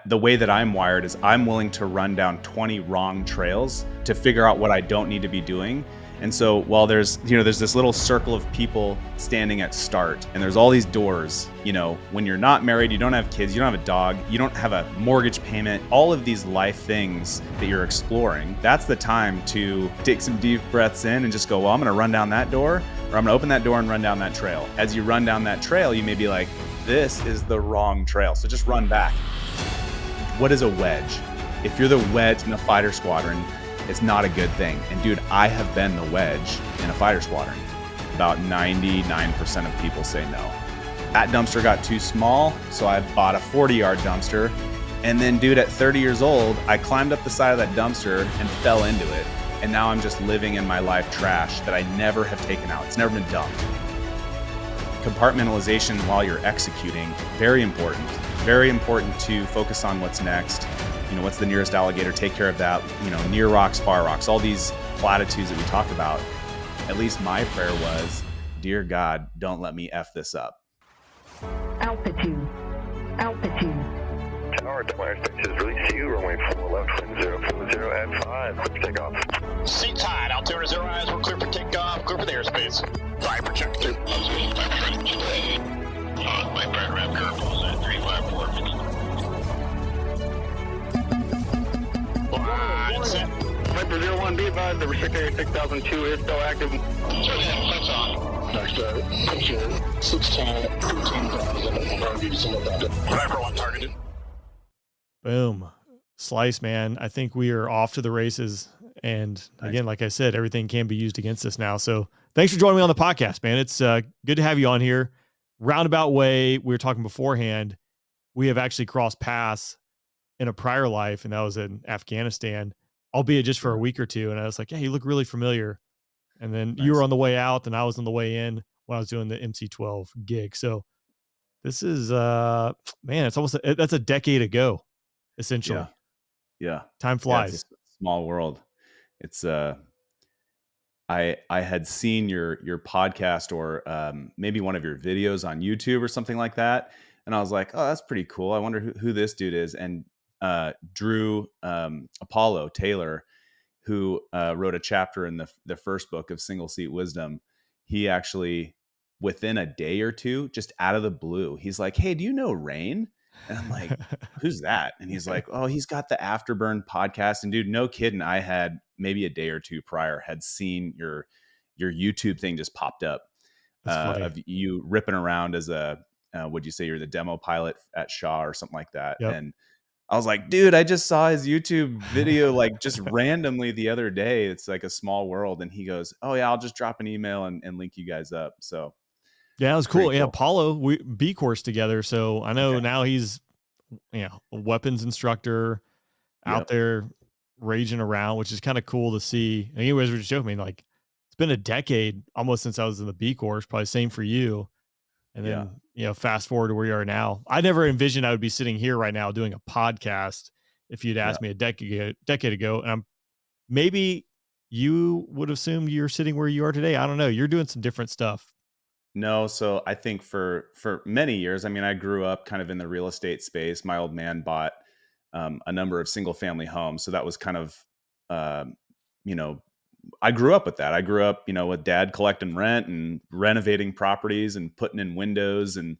the way that I'm wired is I'm willing to run down 20 wrong trails to figure out what I don't need to be doing. And so while there's this little circle of people standing at start, and there's all these doors, when you're not married, you don't have kids, you don't have a dog, you don't have a mortgage payment, all of these life things that you're exploring, that's the time to take some deep breaths in and just go, well, I'm going to run down that door, or I'm going to open that door and run down that trail. As you run down that trail, you may be like, this is the wrong trail. So just run back. What is a wedge? If you're the wedge in a fighter squadron, it's not a good thing. And dude, I have been the wedge in a fighter squadron. About 99% of people say no. That dumpster got too small, so I bought a 40-yard dumpster. And then dude, at 30 years old, I climbed up the side of that dumpster and fell into it. And now I'm just living in my life trash that I never have taken out. It's never been dumped. Compartmentalization while you're executing, very important. Very important to focus on what's next. What's the nearest alligator, take care of that, near rocks, far rocks, all these platitudes that we talked about. At least my prayer was, dear God, don't let me F this up. Altitude. Tower, Dominic, is release you, runway 4 left, wind 040 at 5, clear for takeoff. Seat tied, Altimeter 0 eyes, we're clear for takeoff, clear for the airspace. Viper check 2. My brand ramp curve was at 354. Set. Viper 01, be advised, the restrict area 6002 is still active. That's on. Next, picture 16, 15,000, Viper 1 targeted. Boom. Slice, man. I think we are off to the races. And again, like I said, everything can be used against us now. So thanks for joining me on the podcast, man. It's good to have you on here. Roundabout way, we were talking beforehand. We have actually crossed paths in a prior life, and that was in Afghanistan, albeit just for a week or two. And I was like, hey, you look really familiar. And then you were on the way out and I was on the way in when I was doing the MC-12 gig. So this is, man, it's almost, that's a decade ago, essentially. Yeah. Time flies. Yeah, it's a small world. It's, I had seen your podcast or maybe one of your videos on YouTube or something like that. And I was like, oh, that's pretty cool. I wonder who this dude is. And Drew Apollo Taylor, who wrote a chapter in the first book of Single Seat Wisdom, he actually, within a day or two, just out of the blue, he's like, hey, do you know Rain? And I'm like, who's that? And he's like, oh, he's got the Afterburn podcast. And dude, no kidding, I had maybe a day or two prior had seen your YouTube thing just popped up of you ripping around as a, would you say you're the demo pilot at Shaw or something like that? Yep. And I was like, dude, I just saw his YouTube video like just randomly the other day. It's like a small world. And he goes, oh yeah, I'll just drop an email and link you guys up. So yeah, it was cool. Yeah, Apollo, we B course together. So I know now he's a weapons instructor out there raging around, which is kind of cool to see. And anyways, we're just joking, like it's been a decade almost since I was in the B course, probably same for you. And then, fast forward to where you are now. I never envisioned I would be sitting here right now doing a podcast if you'd asked me a decade ago. And maybe you would assume you're sitting where you are today. I don't know. You're doing some different stuff. No. So I think for many years, I mean, I grew up kind of in the real estate space. My old man bought a number of single family homes. So that was kind of, I grew up with that. I grew up, with dad collecting rent and renovating properties and putting in windows and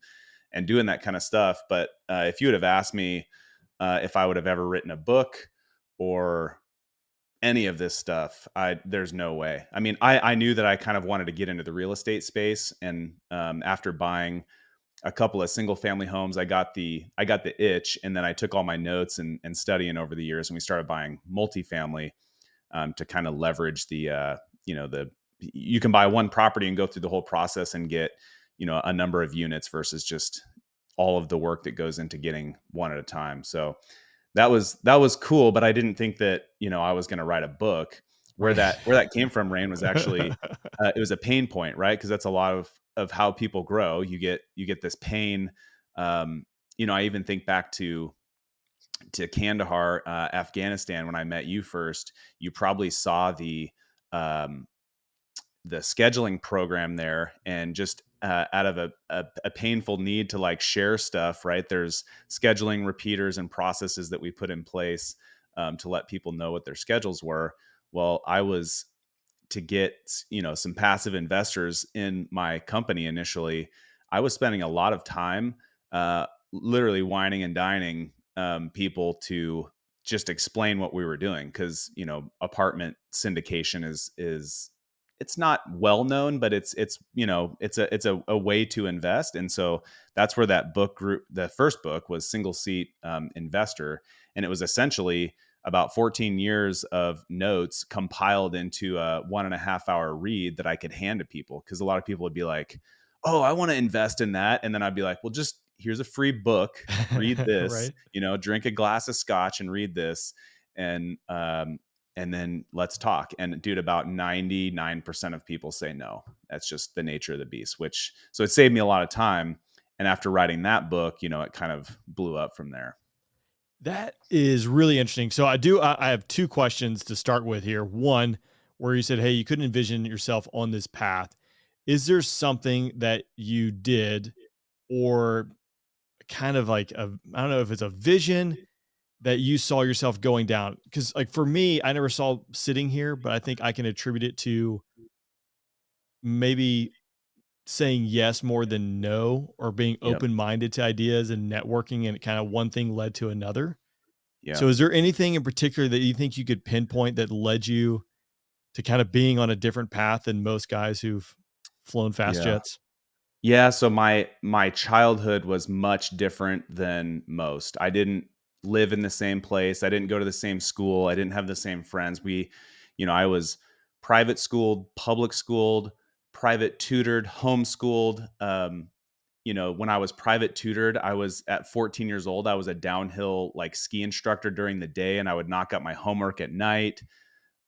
doing that kind of stuff. But if you would have asked me if I would have ever written a book or any of this stuff, there's no way. I mean, I knew that I kind of wanted to get into the real estate space. And after buying a couple of single family homes, I got the itch, and then I took all my notes and studying over the years, and we started buying multifamily. To kind of leverage the you can buy one property and go through the whole process and get, a number of units versus just all of the work that goes into getting one at a time. So that was cool, but I didn't think that, I was going to write a book. Where that came from, Rain, was actually, it was a pain point, right? Because that's a lot of how people grow. You get this pain. I even think back to Kandahar, Afghanistan, when I met you first. You probably saw the scheduling program there, and just out of a painful need to like share stuff, right? There's scheduling repeaters and processes that we put in place to let people know what their schedules were. Well, I was to get, some passive investors in my company initially. I was spending a lot of time literally whining and dining people to just explain what we were doing, because apartment syndication is it's not well known, but it's a way to invest. And so that's where that book group, the first book, was Single Seat Investor, and it was essentially about 14 years of notes compiled into a 1.5 hour read that I could hand to people. Because a lot of people would be like, "Oh, I want to invest in that," and then I'd be like, "Well, just here's a free book, read this, Right. drink a glass of scotch and read this, and then let's talk." And dude, about 99% of people say no. That's just the nature of the beast. So it saved me a lot of time. And after writing that book, it kind of blew up from there. That is really interesting. So I have two questions to start with here. One, where you said, hey, you couldn't envision yourself on this path. Is there something that you did, or kind of like I don't know if it's a vision that you saw yourself going down? Because like for me, I never saw sitting here, but I think I can attribute it to maybe saying yes more than no, or being Yep. open-minded to ideas and networking, and it kind of one thing led to another. Yeah. So is there anything in particular that you think you could pinpoint that led you to kind of being on a different path than most guys who've flown fast Yeah. jets? Yeah, so my childhood was much different than most. I didn't live in the same place. I didn't go to the same school. I didn't have the same friends. I was private schooled, public schooled, private tutored, homeschooled. When I was private tutored, I was at 14 years old. I was a downhill like ski instructor during the day, and I would knock out my homework at night.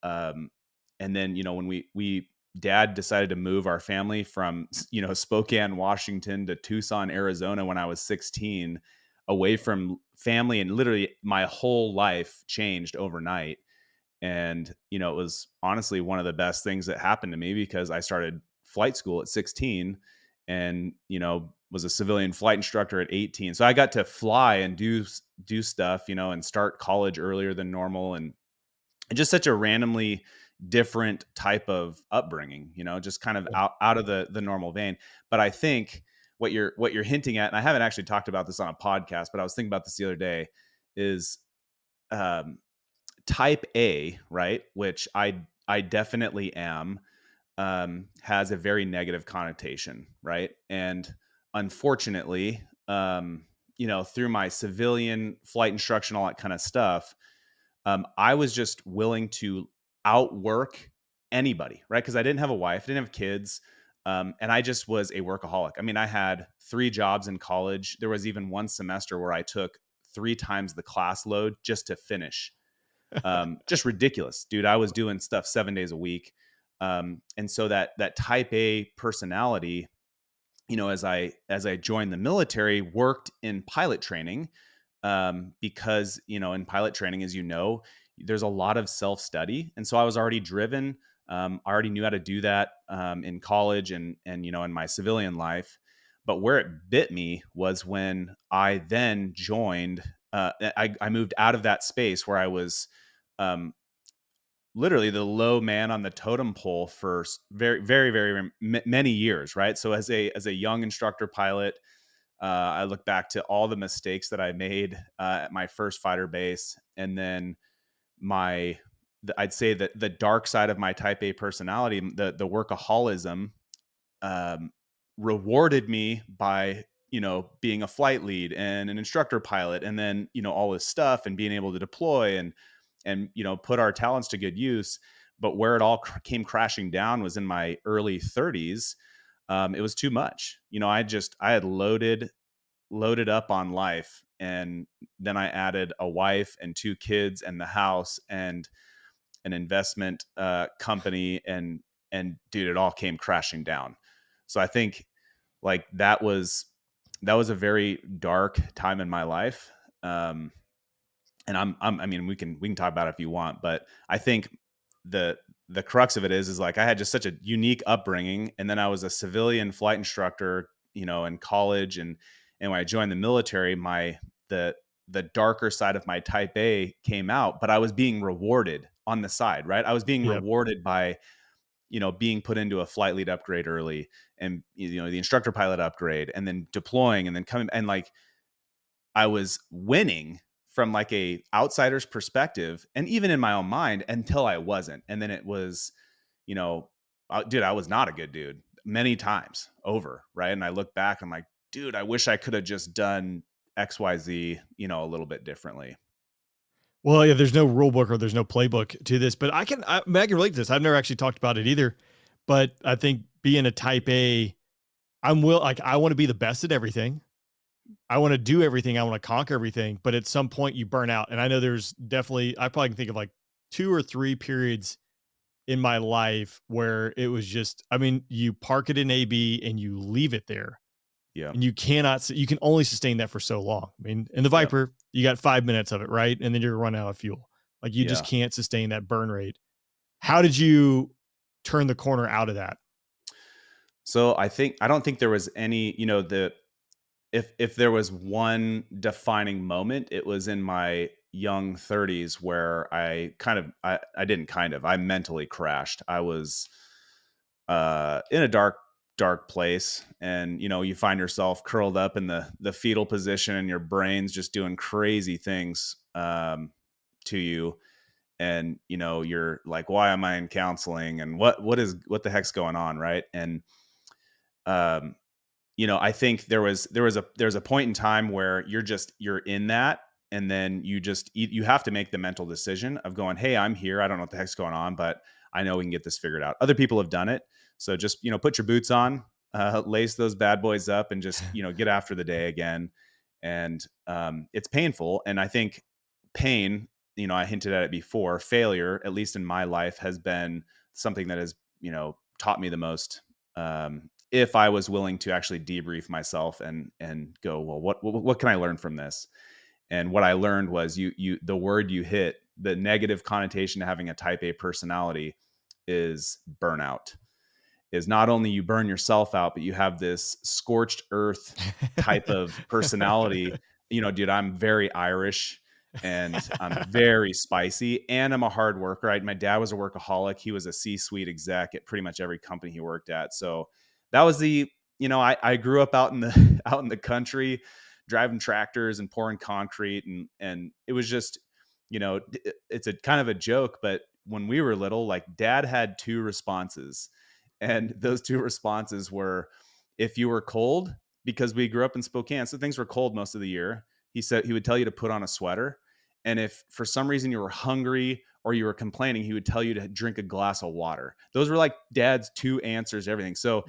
Um, and then when we dad decided to move our family from Spokane, Washington to Tucson, Arizona when I was 16, away from family, and literally my whole life changed overnight. And it was honestly one of the best things that happened to me, because I started flight school at 16, and was a civilian flight instructor at 18. So I got to fly and do stuff, and start college earlier than normal, and just such a randomly different type of upbringing, just kind of out of the normal vein. But I think what you're hinting at, and I haven't actually talked about this on a podcast, but I was thinking about this the other day, is um, type A, right? Which I definitely am, has a very negative connotation, right? And unfortunately, through my civilian flight instruction, all that kind of stuff, I was just willing to outwork anybody, right? Because I didn't have a wife, didn't have kids, and I just was a workaholic. I mean, I had 3 jobs in college. There was even one semester where I took 3 times the class load just to finish. Just ridiculous, dude. I was doing stuff 7 days a week, and so that type A personality, as I joined the military, worked in pilot training, because in pilot training, as there's a lot of self-study, and so I was already driven. I already knew how to do that in college, and in my civilian life. But where it bit me was when I then joined. I moved out of that space where I was um, literally the low man on the totem pole for very, very, very many years, right? So as a young instructor pilot, I look back to all the mistakes that I made at my first fighter base, and then I'd say that the dark side of my Type A personality, the workaholism, um, rewarded me by being a flight lead and an instructor pilot, and then all this stuff, and being able to deploy and put our talents to good use. But where it all came crashing down was in my early 30s. It was too much. I had loaded up on life, and then I added a wife and 2 kids and the house and an investment company, and dude, it all came crashing down. So I think like that was a very dark time in my life. And I mean, we can talk about it if you want, but I think the crux of it is like I had just such a unique upbringing, and then I was a civilian flight instructor, in college, and when I joined the military, the darker side of my type A came out, but I was being rewarded on the side, right? I was being Yep. rewarded by, being put into a flight lead upgrade early, and, the instructor pilot upgrade, and then deploying, and then coming, and like I was winning from like a outsider's perspective, and even in my own mind, until I wasn't. And then it was, dude, I was not a good dude many times over. Right. And I look back, I'm like, dude, I wish I could have just done XYZ, a little bit differently. Well, yeah, there's no rule book or there's no playbook to this, but I can relate to this. I've never actually talked about it either, but I think being a type A, I want to be the best at everything. I want to do everything. I want to conquer everything, but at some point you burn out. And I know there's definitely, I probably can think of like 2 or 3 periods in my life where it was just, I mean, you park it in AB and you leave it there. Yeah. And you can only sustain that for so long. I mean, in the Viper, you got 5 minutes of it, right? And then you're gonna run out of fuel. Like you just can't sustain that burn rate. How did you turn the corner out of that? So I don't think there was any, if there was one defining moment, it was in my young 30s where I mentally crashed. I was in a dark place, and you find yourself curled up in the fetal position, and your brain's just doing crazy things to you, and you're like, why am I in counseling, and what the heck's going on, right? And I think there was a point in time where you're in that, and then you have to make the mental decision of going, hey, I'm here, I don't know what the heck's going on, but I know we can get this figured out. Other people have done it. So just, put your boots on, lace those bad boys up, and just, get after the day again. And it's painful. And I think pain, I hinted at it before, failure, at least in my life, has been something that has, taught me the most. If I was willing to actually debrief myself and go, well, what can I learn from this? And what I learned was the word you hit, the negative connotation to having a type A personality is burnout. Is not only you burn yourself out, but you have this scorched earth type of personality. Dude, I'm very Irish, and I'm very spicy, and I'm a hard worker. Right? My dad was a workaholic. He was a C-suite exec at pretty much every company he worked at. So that was I grew up out in the country, driving tractors and pouring concrete, and it was just, it's a kind of a joke, but when we were little, like dad had 2 responses. And those 2 responses were, if you were cold, because we grew up in Spokane, so things were cold most of the year, he said he would tell you to put on a sweater. And if for some reason you were hungry or you were complaining, he would tell you to drink a glass of water. Those were like dad's 2 answers to everything. So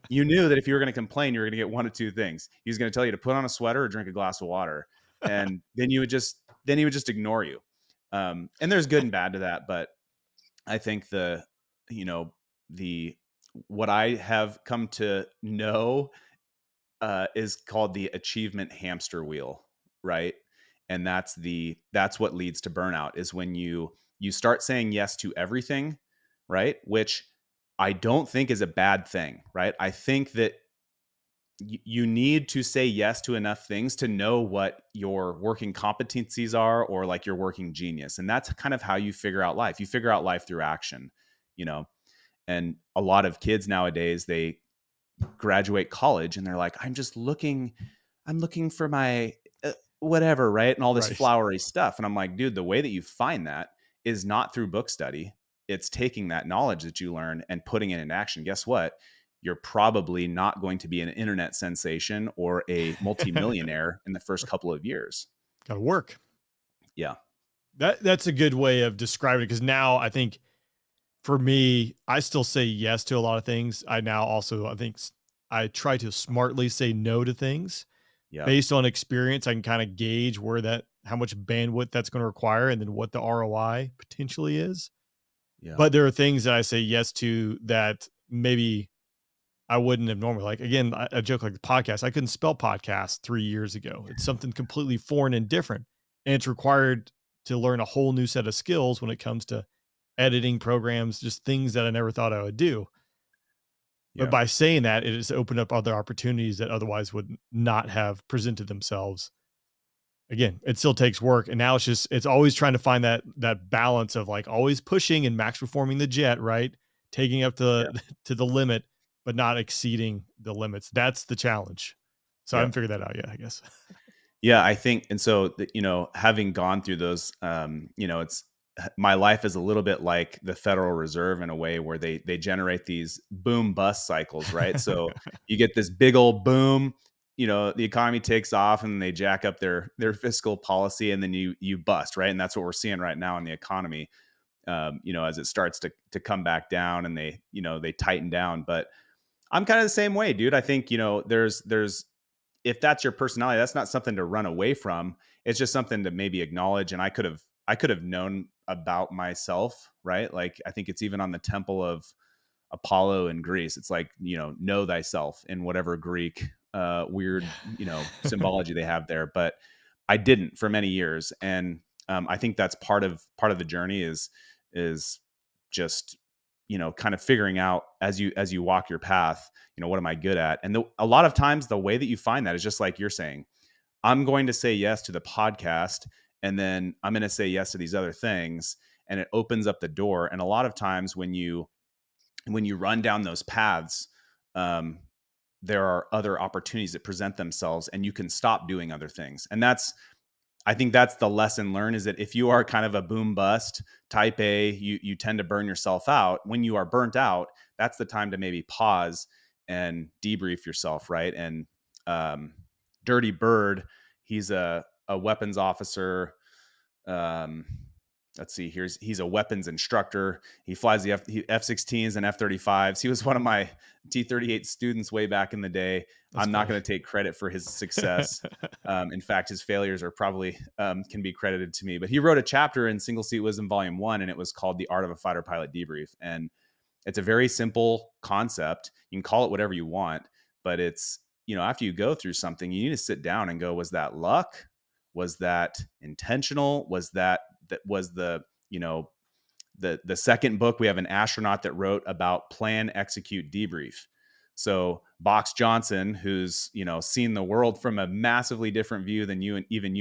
you knew that if you were going to complain, you were going to get one of 2 things. He was going to tell you to put on a sweater or drink a glass of water. And then he would just ignore you. And there's good and bad to that. But I think what I have come to know is called the achievement hamster wheel, right? And that's what leads to burnout, is when you start saying yes to everything, right? Which I don't think is a bad thing, right? I think that you need to say yes to enough things to know what your working competencies are, or like your working genius. And that's kind of how you figure out life. You figure out life through action, And a lot of kids nowadays, they graduate college and they're like, I'm looking for my whatever, right? And all this flowery stuff. And I'm like, dude, the way that you find that is not through book study. It's taking that knowledge that you learn and putting it in action. Guess what? You're probably not going to be an internet sensation or a multimillionaire in the first couple of years. Got to work. Yeah. That's a good way of describing it. Cause now I think for me, I still say yes to a lot of things. I think I try to smartly say no to things. Yeah. Based on experience. I can kind of gauge how much bandwidth that's going to require, and then what the ROI potentially is. Yeah. But there are things that I say yes to that maybe I wouldn't have normally. Like, again, a joke like the podcast. I couldn't spell podcast 3 years ago. It's something completely foreign and different. And it's required to learn a whole new set of skills when it comes to editing programs, just things that I never thought I would do. But Yeah. by saying that, it has opened up other opportunities that otherwise would not have presented themselves. Again, it still takes work. And now it's always trying to find that balance of like always pushing and max performing the jet, right? Taking up Yeah. to the limit, but not exceeding the limits. That's the challenge. So I Yeah. haven't figured that out yet, I guess. Yeah, I think, and so having gone through those, it's my life is a little bit like the Federal Reserve in a way where they generate these boom bust cycles, right? So you get this big old boom, the economy takes off and they jack up their fiscal policy, and then you bust, right? And that's what we're seeing right now in the economy, as it starts to come back down and they tighten down. But I'm kind of the same way, dude. I think there's if that's your personality, that's not something to run away from. It's just something to maybe acknowledge. And I could have known about myself, right? Like I think it's even on the temple of Apollo in Greece. It's like, know thyself in whatever Greek weird, symbology they have there. But I didn't for many years. And I think that's part of the journey is just, kind of figuring out as you walk your path, what am I good at? And a lot of times the way that you find that is just like you're saying, I'm going to say yes to the podcast, and then I'm going to say yes to these other things. And it opens up the door. And a lot of times when you run down those paths, there are other opportunities that present themselves and you can stop doing other things. And I think that's the lesson learned, is that if you are kind of a boom bust type A, you tend to burn yourself out. When you are burnt out, that's the time to maybe pause and debrief yourself, right? And Dirty Bird, he's a weapons officer. Let's see, he's a weapons instructor. He flies the F-16s and F-35s. He was one of my T-38 students way back in the day. That's I'm not funny. going to take credit for his success. In fact, his failures are probably can be credited to me. But he wrote a chapter in Single Seat Wisdom Volume 1, and it was called The Art of a Fighter Pilot Debrief. And it's a very simple concept. You can call it whatever you want, but it's, after you go through something, you need to sit down and go, was that luck? Was that intentional? Was was the, the second book, we have an astronaut that wrote about plan, execute, debrief. So Box Johnson, who's, seen the world from a massively different view than you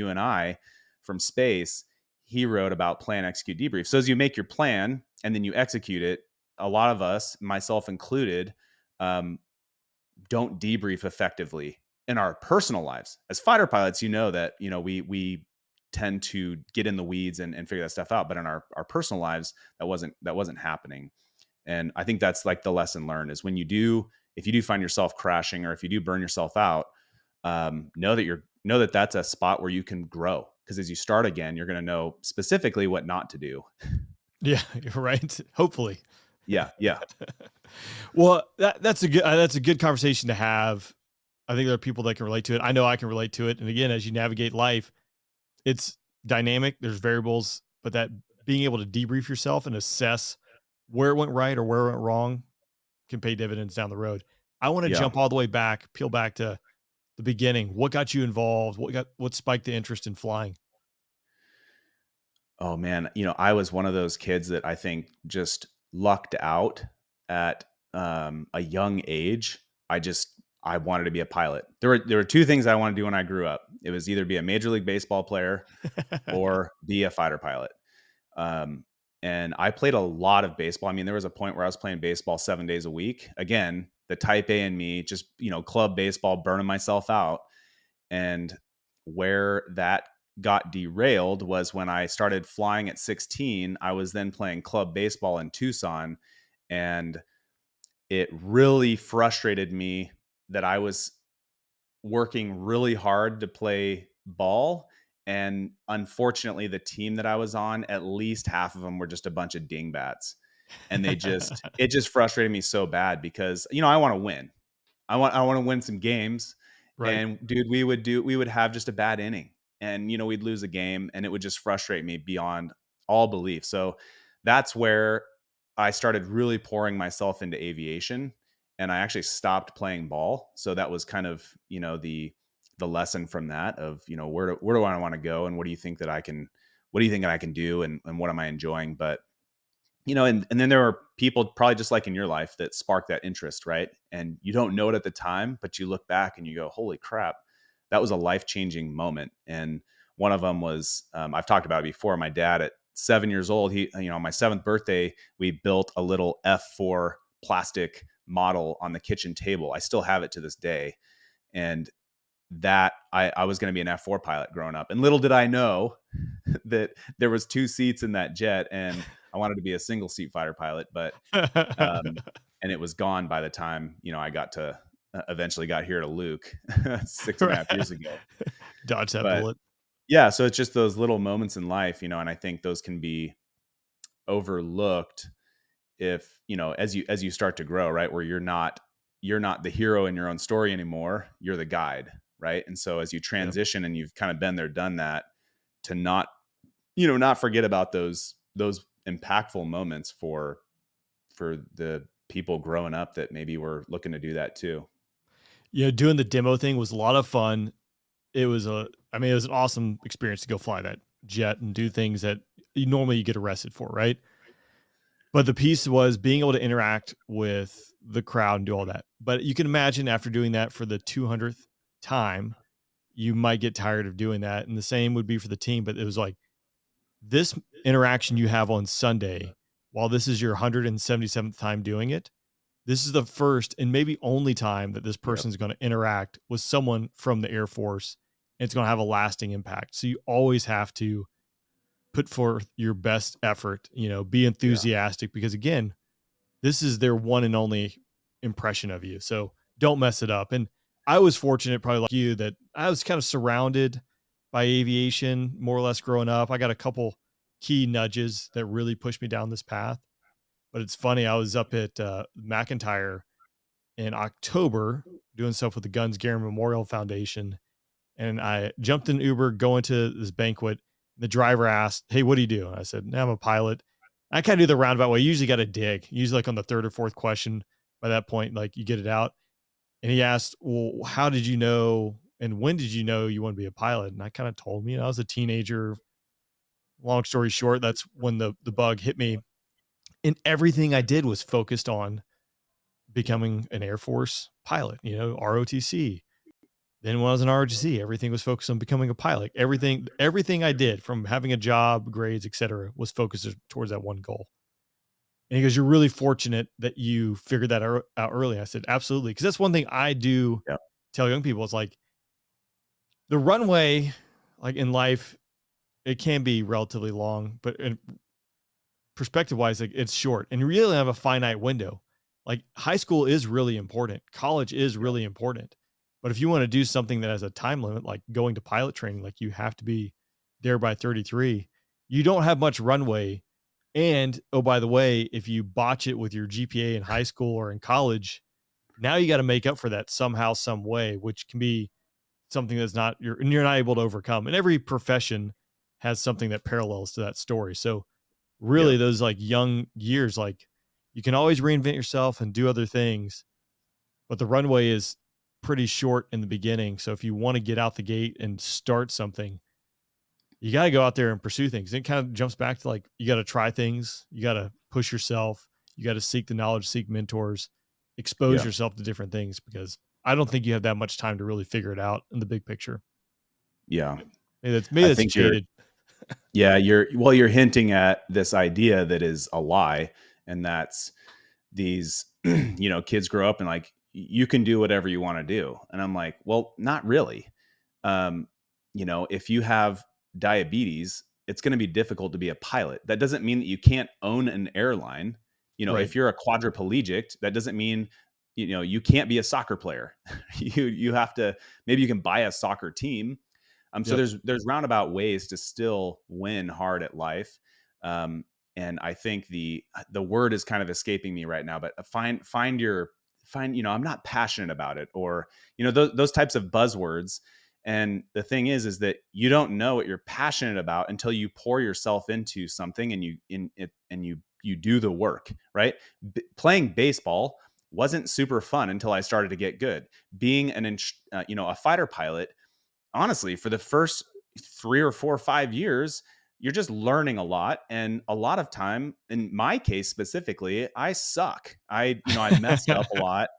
and I from space, he wrote about plan, execute, debrief. So as you make your plan and then you execute it, a lot of us, myself included, don't debrief effectively in our personal lives. As fighter pilots, that, we tend to get in the weeds and figure that stuff out. But in our personal lives, that wasn't happening. And I think that's like the lesson learned, is if you do find yourself crashing, or if you do burn yourself out, know that that's a spot where you can grow. Because as you start again, you're going to know specifically what not to do. Yeah, you're right. Hopefully. Yeah. Yeah. Well, that's a good conversation to have. I think there are people that can relate to it. I know I can relate to it. And again, as you navigate life, it's dynamic. There's variables, but that being able to debrief yourself and assess where it went right or where it went wrong can pay dividends down the road. I want to Yeah. jump all the way back, peel back to the beginning. What got you involved? What spiked the interest in flying? Oh man, I was one of those kids that I think just lucked out at a young age. I wanted to be a pilot. There were two things I wanted to do when I grew up. It was either be a Major League Baseball player or be a fighter pilot. And I played a lot of baseball. I mean, there was a point where I was playing baseball 7 days a week. Again, the type A in me, just, club baseball, burning myself out. And where that got derailed was when I started flying at 16. I was then playing club baseball in Tucson, and it really frustrated me that I was working really hard to play ball. And unfortunately, the team that I was on, at least half of them were just a bunch of dingbats. And it just frustrated me so bad because, I want to win. I want to win some games. Right. And dude, we would have just a bad inning, and, we'd lose a game, and it would just frustrate me beyond all belief. So that's where I started really pouring myself into aviation, and I actually stopped playing ball. So that was kind of, the lesson from that of, where do I want to go, and what do you think that I can do, and what am I enjoying? But and then there are people probably just like in your life that spark that interest, right? And you don't know it at the time, but you look back and you go, holy crap, that was a life-changing moment. And one of them was, I've talked about it before, my dad at 7 years old, on my 7th birthday, we built a little F4 plastic model on the kitchen table. I still have it to this day. And that I was going to be an F4 pilot growing up. And little did I know that there was 2 seats in that jet, and I wanted to be a single seat fighter pilot, but and it was gone by the time, I got to eventually got here to Luke 6.5 years ago. Dodge that But bullet. yeah, so it's just those little moments in life, and I think those can be overlooked if, as you start to grow, right, where you're not the hero in your own story anymore, you're the guide, right? And so as you transition and you've kind of been there, done that, to not forget about those impactful moments for the people growing up that maybe were looking to do that too. Yeah, doing the demo thing was a lot of fun. It was it was an awesome experience to go fly that jet and do things that you get arrested for, right? But the piece was being able to interact with the crowd and do all that. But you can imagine after doing that for the 200th time, you might get tired of doing that. And the same would be for the team. But it was like this interaction you have on Sunday, while this is your 177th time doing it, this is the first and maybe only time that this person is going to interact with someone from the Air Force. And it's going to have a lasting impact. So you always have to put forth your best effort, be enthusiastic, because again, this is their one and only impression of you. So don't mess it up. And I was fortunate, probably like you, that I was kind of surrounded by aviation more or less growing up. I got a couple key nudges that really pushed me down this path. But it's funny, I was up at McIntyre in October doing stuff with the Guns Gary Memorial Foundation. And I jumped in Uber going to this banquet. The driver asked, "Hey, what do you do?" And I said, "No, I'm a pilot." I kind of do the roundabout way. You usually got to dig. Usually like on the 3rd or 4th question, by that point, like you get it out. And he asked, "Well, how did you know and when did you know you want to be a pilot?" And I kind of told him, I was a teenager. Long story short, that's when the bug hit me. And everything I did was focused on becoming an Air Force pilot, ROTC. Then when I was in ROTC, everything was focused on becoming a pilot. Everything I did, from having a job, grades, etc., was focused towards that one goal. And he goes, "You're really fortunate that you figured that out early." I said, "Absolutely." Because that's one thing I do tell young people. It's like the runway, like in life, it can be relatively long, but perspective wise, like it's short, and you really have a finite window. Like high school is really important. College is really important. But if you want to do something that has a time limit, like going to pilot training, like you have to be there by 33, you don't have much runway. And oh, by the way, if you botch it with your GPA in high school or in college, now you got to make up for that somehow, some way, which can be something that's you're not able to overcome. And every profession has something that parallels to that story. So really those like young years, like you can always reinvent yourself and do other things, but the runway is pretty short in the beginning. So if you want to get out the gate and start something, you got to go out there and pursue things. It kind of jumps back to like, you got to try things. You got to push yourself. You got to seek the knowledge, seek mentors, expose yourself to different things, because I don't think you have that much time to really figure it out in the big picture. Yeah. Maybe that's jaded. You're hinting at this idea that is a lie. And that's these, kids grow up and like, you can do whatever you want to do. And I'm like, well, not really. If you have diabetes, it's going to be difficult to be a pilot. That doesn't mean that you can't own an airline. Right. If you're a quadriplegic, that doesn't mean, you can't be a soccer player. you have to, maybe you can buy a soccer team. So there's roundabout ways to still win hard at life. And I think the word is kind of escaping me right now, but find, I'm not passionate about it, or, those types of buzzwords. And the thing is that you don't know what you're passionate about until you pour yourself into something and you do the work, right? Playing baseball wasn't super fun until I started to get good. Being a fighter pilot, honestly, for the first 3 or 4 or 5 years, you're just learning a lot. And a lot of time, in my case specifically, I suck. I messed up a lot.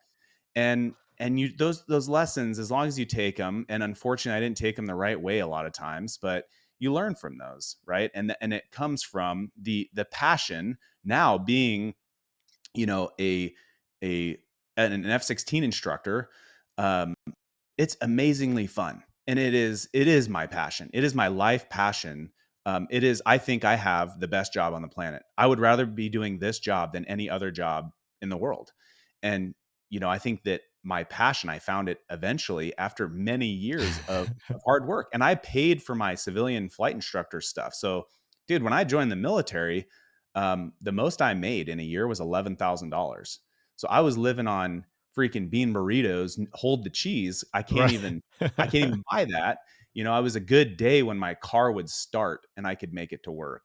And you those lessons, as long as you take them, and unfortunately I didn't take them the right way a lot of times, but you learn from those, right? And it comes from the passion now being, a a an F-16 instructor. um it's amazingly fun, and it is my passion. It is my life passion. I think I have the best job on the planet. I would rather be doing this job than any other job in the world. And I think that my passion, I found it eventually after many years of hard work, and I paid for my civilian flight instructor stuff. So, dude, when I joined the military, the most I made in a year was $11,000. So I was living on freaking bean burritos, hold the cheese. I can't Right. even I can't even buy that. I was a good day when my car would start and I could make it to work.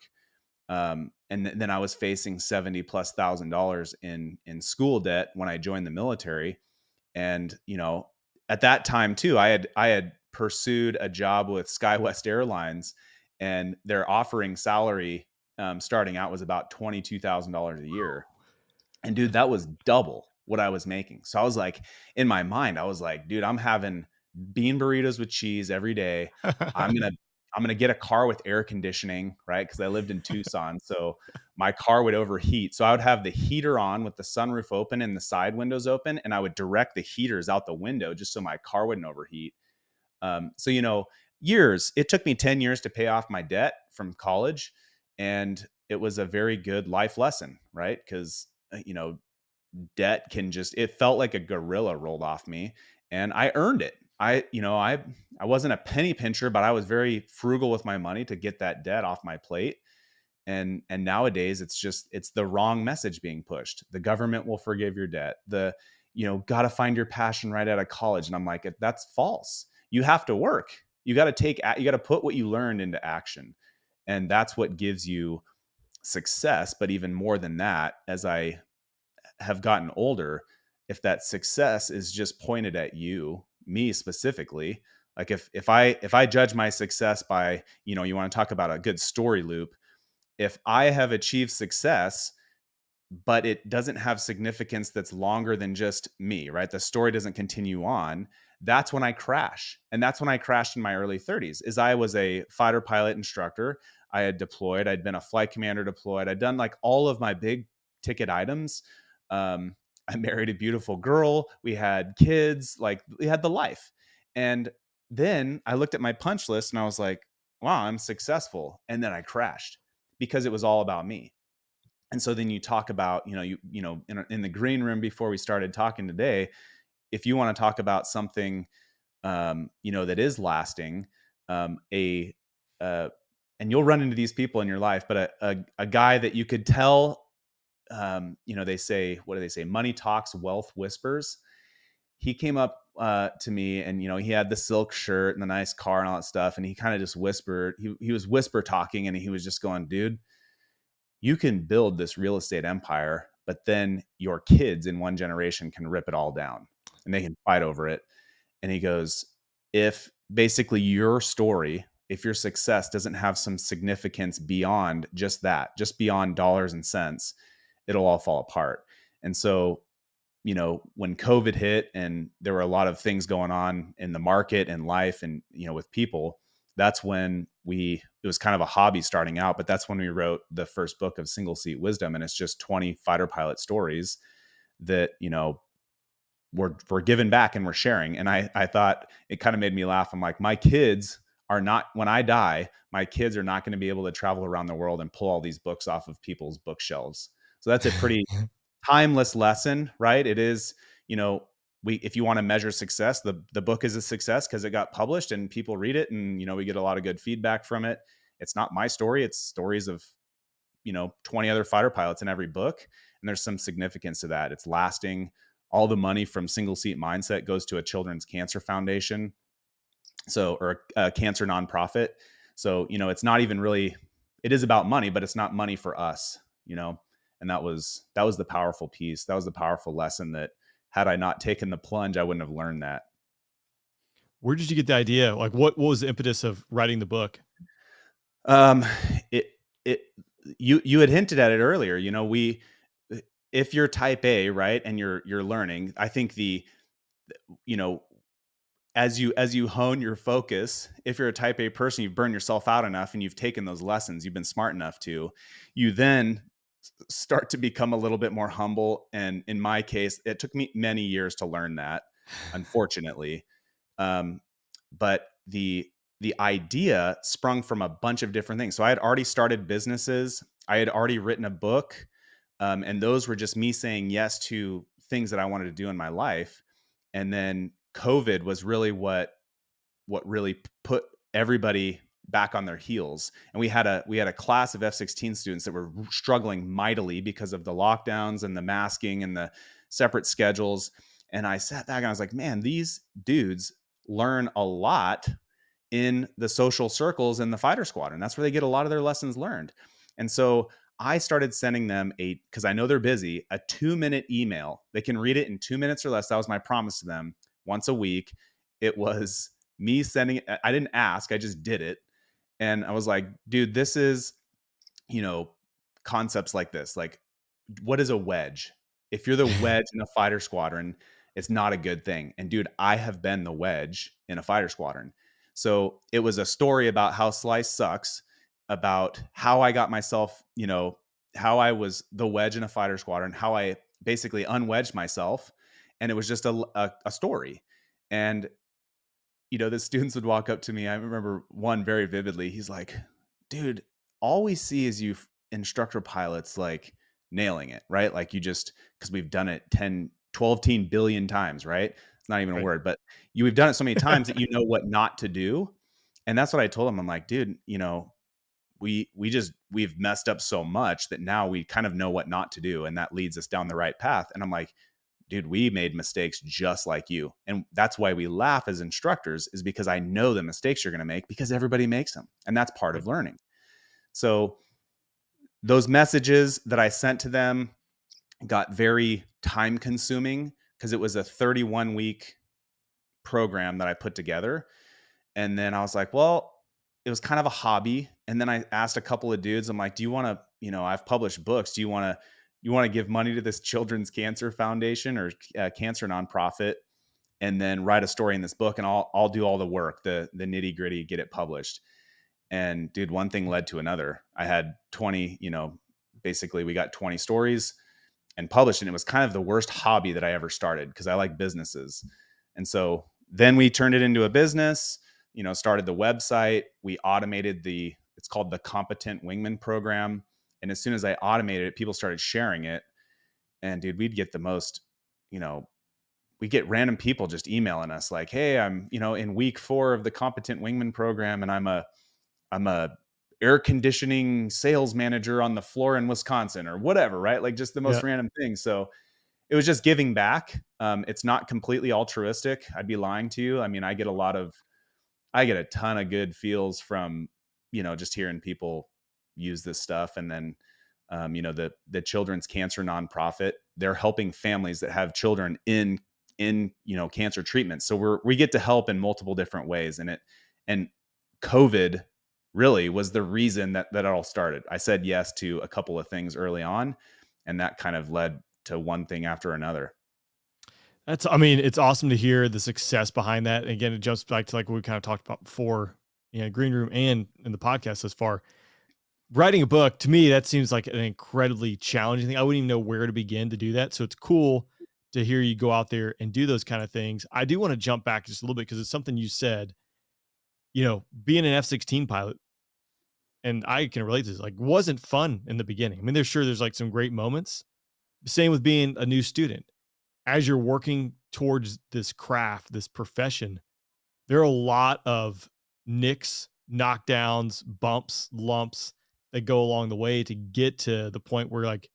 And then I was facing 70 plus $1,000 in school debt when I joined the military. And at that time too, I had pursued a job with SkyWest Airlines, and their offering salary, starting out, was about $22,000 a year. And dude, that was double what I was making. So I was like, in my mind, I was like, dude, I'm having bean burritos with cheese every day. I'm gonna I'm gonna get a car with air conditioning, right? Because I lived in Tucson, so my car would overheat. So I would have the heater on with the sunroof open and the side windows open, and I would direct the heaters out the window just so my car wouldn't overheat. So years. It took me 10 years to pay off my debt from college, and it was a very good life lesson, right? Because debt can just it felt like a gorilla rolled off me, and I earned it. I wasn't a penny pincher, but I was very frugal with my money to get that debt off my plate. And nowadays it's the wrong message being pushed. The government will forgive your debt. Got to find your passion right out of college. And I'm like, that's false. You have to work. You got to put what you learned into action. And that's what gives you success. But even more than that, as I have gotten older, if that success is just pointed at me specifically, like if I judge my success by, you want to talk about a good story loop. If I have achieved success, but it doesn't have significance that's longer than just me, right? The story doesn't continue on. That's when I crash. And that's when I crashed in my early 30s. Is I was a fighter pilot instructor. I had deployed. I'd been a flight commander deployed. I'd done like all of my big ticket items. I married a beautiful girl. We had kids. Like, we had the life. And then I looked at my punch list and I was like, wow, I'm successful. And then I crashed because it was all about me. And so then you talk about, in the green room before we started talking today, if you want to talk about something, that is lasting, a and you'll run into these people in your life, but a guy that you could tell, they say, what do they say? Money talks, wealth whispers. He came up to me, and he had the silk shirt and the nice car and all that stuff, and he kind of just whispered. He was whisper talking, and he was just going, dude, you can build this real estate empire, but then your kids in one generation can rip it all down and they can fight over it. And he goes, if basically your story, if your success doesn't have some significance beyond just that, just beyond dollars and cents, it'll all fall apart. And so, when COVID hit and there were a lot of things going on in the market and life and, with people, that's when it was kind of a hobby starting out, but that's when we wrote the first book of Single Seat Wisdom. And it's just 20 fighter pilot stories that, we're giving back and we're sharing. And I thought it kind of made me laugh. I'm like, my kids are not, when I die, my kids are not going to be able to travel around the world and pull all these books off of people's bookshelves. So that's a pretty timeless lesson, right? It is, if you want to measure success, the book is a success because it got published and people read it, and we get a lot of good feedback from it. It's not my story; it's stories of 20 other fighter pilots in every book, and there's some significance to that. It's lasting. All the money from Single Seat Mindset goes to a children's cancer foundation, or a cancer nonprofit. So it's not even really. It is about money, but it's not money for us, And that was the powerful piece. That was the powerful lesson that, had I not taken the plunge, I wouldn't have learned that. Where did you get the idea? Like, what was the impetus of writing the book? Um, it it you had hinted at it earlier. If you're type A, right, and you're learning, I think you know as you hone your focus, if you're a type A person, you've burned yourself out enough and you've taken those lessons, you've been smart enough to, you then start to become a little bit more humble. And in my case, it took me many years to learn that, unfortunately. Um, but the idea sprung from a bunch of different things. So I had already started businesses. I had already written a book, and those were just me saying yes to things that I wanted to do in my life. And then COVID was really what really put everybody back on their heels. And we had a class of F-16 students that were struggling mightily because of the lockdowns and the masking and the separate schedules. And I sat back and I was like, man, these dudes learn a lot in the social circles in the fighter squadron. That's where they get a lot of their lessons learned. And so I started sending them because I know they're busy, a 2-minute email. They can read it in 2 minutes or less. That was my promise to them once a week. It was me sending it. I didn't ask, I just did it. And I was like, dude, this is, you know, concepts like this. Like, what is a wedge? If you're the wedge in a fighter squadron, it's not a good thing. And dude, I have been the wedge in a fighter squadron. So it was a story about how slice sucks, about how I got myself, how I was the wedge in a fighter squadron, how I basically unwedged myself. And it was just a story. And the students would walk up to me. I remember one very vividly. He's like, dude, all we see is you instructor pilots like nailing it, right? Like because we've done it 10, 12 billion times, right? It's not even a Right. word, but we've done it so many times that you know what not to do. And that's what I told him. I'm like, dude, we've messed up so much that now we kind of know what not to do. And that leads us down the right path. And I'm like, dude, we made mistakes just like you. And that's why we laugh as instructors, is because I know the mistakes you're going to make, because everybody makes them. And that's part of learning. So those messages that I sent to them got very time consuming, because it was a 31-week program that I put together. And then I was like, well, it was kind of a hobby. And then I asked a couple of dudes, I'm like, do you want to, I've published books. Do you want to give money to this Children's Cancer Foundation or cancer nonprofit, and then write a story in this book, and I'll do all the work, the nitty gritty, get it published. And dude, one thing led to another. I had 20, basically we got 20 stories and published, and it was kind of the worst hobby that I ever started, because I like businesses. And so then we turned it into a business, started the website. We automated it's called the Competent Wingman Program. And as soon as I automated it, people started sharing it. And dude, we'd get the most, we get random people just emailing us like, hey, I'm, in week 4 of the Competent Wingman Program, and I'm a air conditioning sales manager on the floor in Wisconsin, or whatever, right? Like just the most random thing. So it was just giving back. It's not completely altruistic. I'd be lying to you. I mean, I get a ton of good feels from, just hearing people use this stuff. And then, the Children's Cancer nonprofit, they're helping families that have children in cancer treatment. So we get to help in multiple different ways. And COVID really was the reason that it all started. I said yes to a couple of things early on, and that kind of led to one thing after another. It's awesome to hear the success behind that. And again, it jumps back to like what we kind of talked about before, Green Room and in the podcast thus far. Writing a book, to me, that seems like an incredibly challenging thing. I wouldn't even know where to begin to do that. So it's cool to hear you go out there and do those kind of things. I do want to jump back just a little bit, because it's something you said, being an F-16 pilot, and I can relate to this, like, wasn't fun in the beginning. I mean, there's like some great moments. Same with being a new student. As you're working towards this craft, this profession, there are a lot of nicks, knockdowns, bumps, lumps that go along the way to get to the point where, like,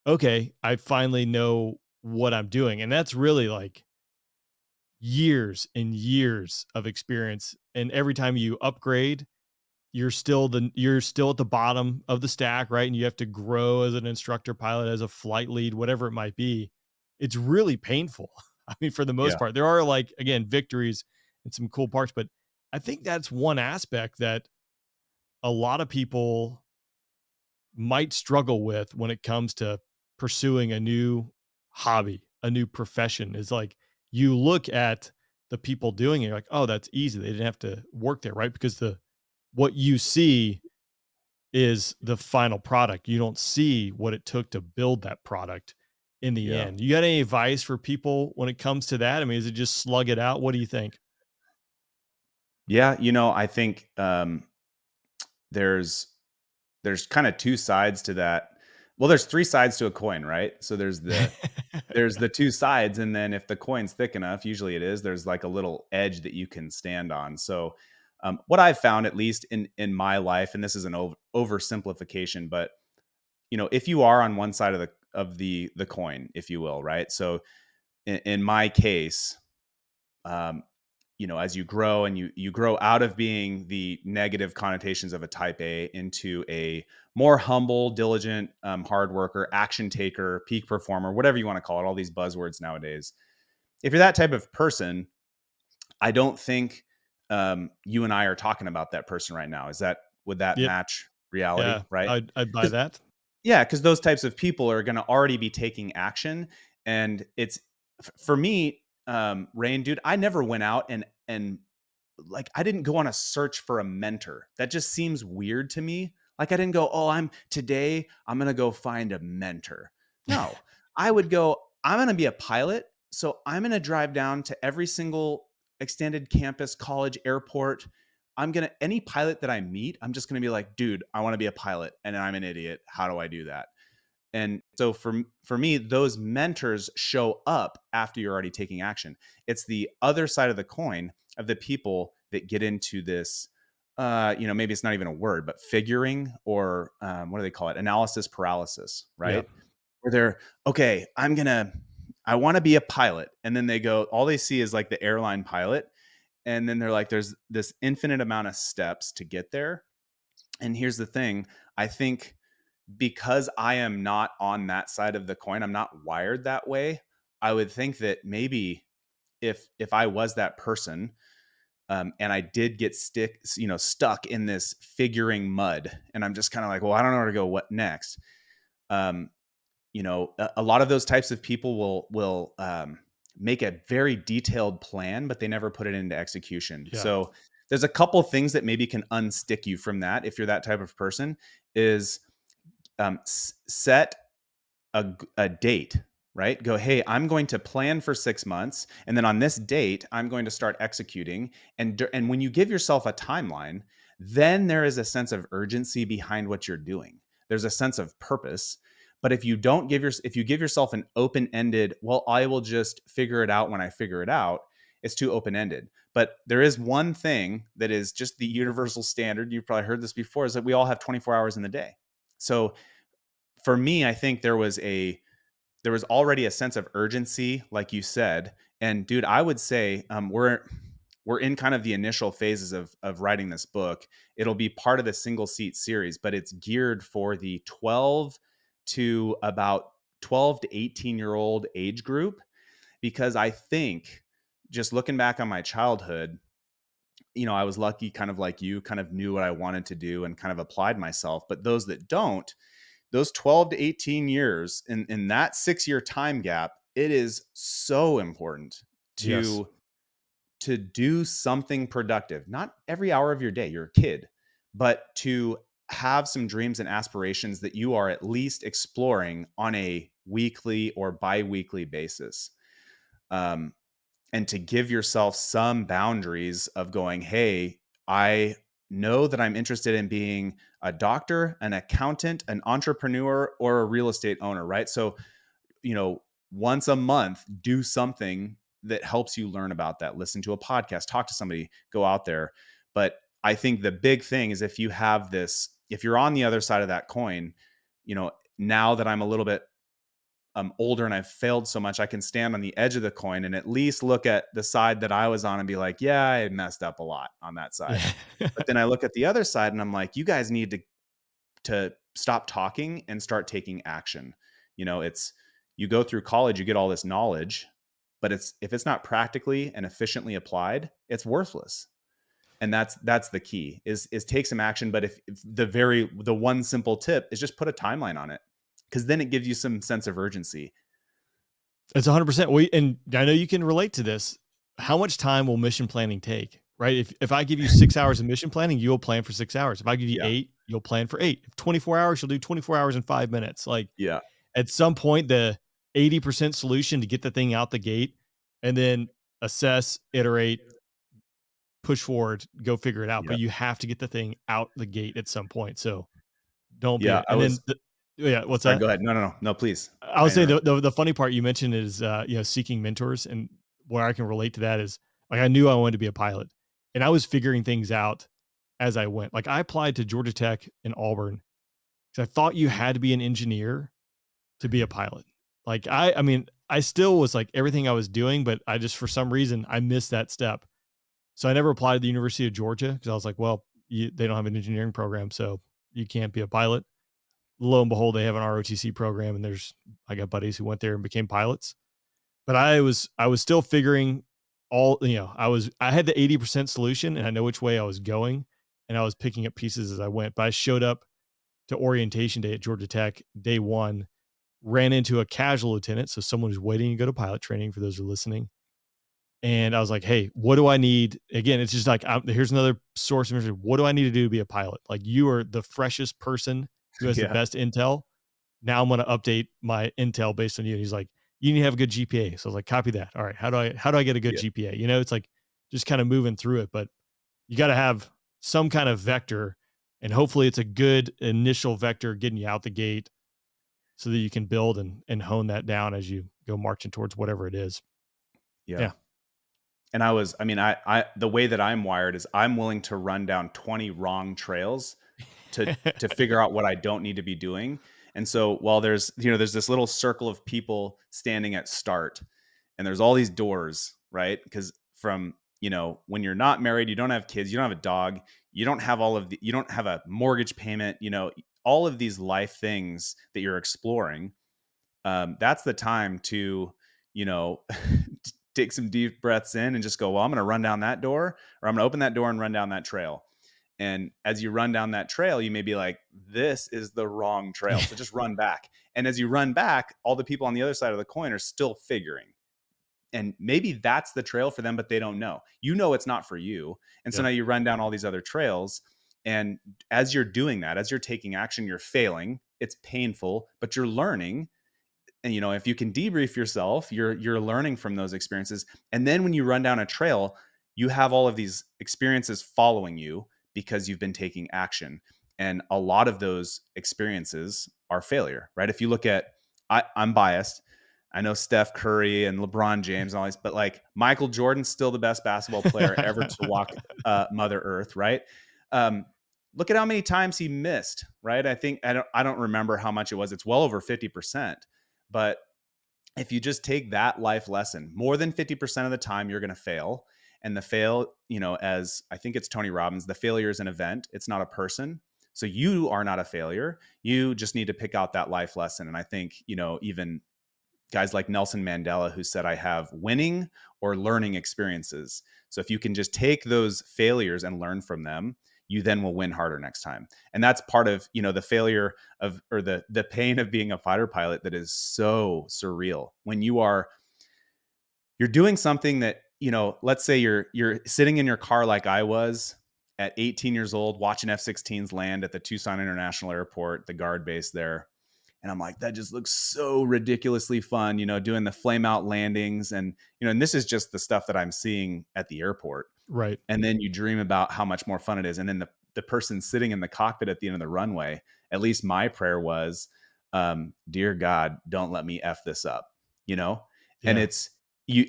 okay, I finally know what I'm doing. And that's really like years and years of experience. And every time you upgrade, you're still at the bottom of the stack, right? And you have to grow as an instructor pilot, as a flight lead, whatever it might be. It's really painful. I mean, for the most part, there are, like, again, victories and some cool parts, but I think that's one aspect that a lot of people might struggle with when it comes to pursuing a new hobby, a new profession is like you look at the people doing it, you're like, oh, that's easy. They didn't have to work there, right? Because the what you see is the final product. You don't see what it took to build that product in the Yeah. end. You got any advice for people when it comes to that? I mean, is it just slug it out? What do you think? Yeah, I think there's kind of two sides to that. Well, there's three sides to a coin, right? So there's the two sides, and then if the coin's thick enough, usually it is, there's like a little edge that you can stand on. So what I've found, at least in my life, and this is an oversimplification, but if you are on one side of the coin, if you will, right? So in my case, um, as you grow and you grow out of being the negative connotations of a type A into a more humble, diligent, hard worker, action taker, peak performer, whatever you want to call it, all these buzzwords nowadays. If you're that type of person, I don't think you and I are talking about that person right now. Would that Yep. match reality? Yeah. Right? I'd buy that. Yeah, because those types of people are going to already be taking action, and it's for me, Rain, dude. I never went out and like I didn't go on a search for a mentor. That just seems weird to me. Like I didn't go, "Oh, I'm going to go find a mentor." No. I would go, "I'm going to be a pilot, so I'm going to drive down to every single extended campus, college, airport. Any pilot that I meet, I'm just going to be like, "Dude, I want to be a pilot and I'm an idiot. How do I do that?" And so for me, those mentors show up after you're already taking action. It's the other side of the coin of the people that get into this, maybe it's not even a word, but figuring, or what do they call it? Analysis paralysis, Yeah. right? Where they're, okay, I want to be a pilot. And then all they see is like the airline pilot. And then they're like, there's this infinite amount of steps to get there. And here's the thing, I think, because I am not on that side of the coin, I'm not wired that way. I would think that maybe if I was that person, and I did get stuck in this figuring mud, and I'm just kind of like, well, I don't know where to go. What next? Um, a lot of those types of people will make a very detailed plan, but they never put it into execution. Yeah. So there's a couple things that maybe can unstick you from that. If you're that type of person, is set a date, right? Go, hey, I'm going to plan for 6 months, and then on this date, I'm going to start executing. And when you give yourself a timeline, then there is a sense of urgency behind what you're doing. There's a sense of purpose. But if you give yourself an open-ended, well, I will just figure it out when I figure it out, it's too open-ended. But there is one thing that is just the universal standard. You've probably heard this before, is that we all have 24 hours in the day. So for me, I think there was already a sense of urgency, like you said. And dude, I would say we're in kind of the initial phases of writing this book. It'll be part of the single seat series, but it's geared for the 12 to 18-year-old age group, because I think, just looking back on my childhood, I was lucky, kind of like you, kind of knew what I wanted to do and kind of applied myself. But those that don't, those 12 to 18 years in that 6-year time gap, it is so important Yes. to do something productive. Not every hour of your day, you're a kid, but to have some dreams and aspirations that you are at least exploring on a weekly or bi-weekly basis. And to give yourself some boundaries of going, hey, I know that I'm interested in being a doctor, an accountant, an entrepreneur, or a real estate owner, right? So, once a month, do something that helps you learn about that. Listen to a podcast, talk to somebody, go out there. But I think the big thing is, if you're on the other side of that coin, now that I'm a little bit older and I've failed so much, I can stand on the edge of the coin and at least look at the side that I was on and be like, yeah, I messed up a lot on that side. Yeah. But then I look at the other side and I'm like, you guys need to stop talking and start taking action. It's, you go through college, you get all this knowledge, but if it's not practically and efficiently applied, it's worthless. And that's the key is take some action. But if the one simple tip is just put a timeline on it, because then it gives you some sense of urgency. It's 100%. And I know you can relate to this. How much time will mission planning take? Right? If I give you 6 hours of mission planning, you'll plan for 6 hours. If I give you 8, you'll plan for 8. If 24 hours, you'll do 24 hours in 5 minutes. Like, at some point, the 80% solution to get the thing out the gate, and then assess, iterate, push forward, go figure it out. But you have to get the thing out the gate at some point. So don't be. And then, what's sorry, that? Go ahead. No, please. I would say the funny part you mentioned is, seeking mentors, and where I can relate to that is, like, I knew I wanted to be a pilot, and I was figuring things out as I went. Like, I applied to Georgia Tech in Auburn because I thought you had to be an engineer to be a pilot. Like, I mean, I still was like everything I was doing, but I just, for some reason, I missed that step. So I never applied to the University of Georgia because I was like, well, they don't have an engineering program, so you can't be a pilot. Lo and behold, they have an ROTC program, and I got buddies who went there and became pilots. But I was still figuring I had the 80% solution, and I know which way I was going, and I was picking up pieces as I went. But I showed up to orientation day at Georgia Tech, day 1, ran into a casual lieutenant, so someone who's waiting to go to pilot training, for those who are listening. And I was like, hey, what do I need? Again, it's just like, here's another source of information. What do I need to do to be a pilot? Like, you are the freshest person who has the best intel. Now I'm going to update my intel based on you. And he's like, you need to have a good GPA. So I was like, copy that. All right. How do I get a good GPA? It's like just kind of moving through it, but you got to have some kind of vector, and hopefully it's a good initial vector getting you out the gate so that you can build and hone that down as you go marching towards whatever it is. Yeah. And I the way that I'm wired is I'm willing to run down 20 wrong trails to figure out what I don't need to be doing. And so while there's this little circle of people standing at start, and there's all these doors, right? Because from, when you're not married, you don't have kids, you don't have a dog, you don't have you don't have a mortgage payment, all of these life things that you're exploring. That's the time to, take some deep breaths in and just go, well, I'm going to run down that door, or I'm going to open that door and run down that trail. And as you run down that trail, you may be like, this is the wrong trail. So just run back. And as you run back, all the people on the other side of the coin are still figuring. And maybe that's the trail for them, but they don't know. It's not for you. And so now you run down all these other trails. And as you're doing that, as you're taking action, you're failing. It's painful, but you're learning. And, if you can debrief yourself, you're learning from those experiences. And then when you run down a trail, you have all of these experiences following you because you've been taking action. And a lot of those experiences are failure, right? If you look at, I'm biased. I know Steph Curry and LeBron James and all these, but like Michael Jordan's still the best basketball player ever to walk Mother Earth, right? Look at how many times he missed, right? I don't remember how much it was. It's well over 50%. But if you just take that life lesson, more than 50% of the time you're going to fail. And the fail, as I think it's Tony Robbins, the failure is an event. It's not a person. So you are not a failure. You just need to pick out that life lesson. And I think, even guys like Nelson Mandela, who said, I have winning or learning experiences. So if you can just take those failures and learn from them, you then will win harder next time. And that's part of, the failure of, or the pain of being a fighter pilot that is so surreal. When you're doing something that, let's say you're sitting in your car like I was at 18 years old, watching F-16s land at the Tucson International Airport, the guard base there. And I'm like, that just looks so ridiculously fun, doing the flame out landings. And, and this is just the stuff that I'm seeing at the airport. Right. And then you dream about how much more fun it is. And then the person sitting in the cockpit at the end of the runway, at least my prayer was, dear God, don't let me F this up, And it's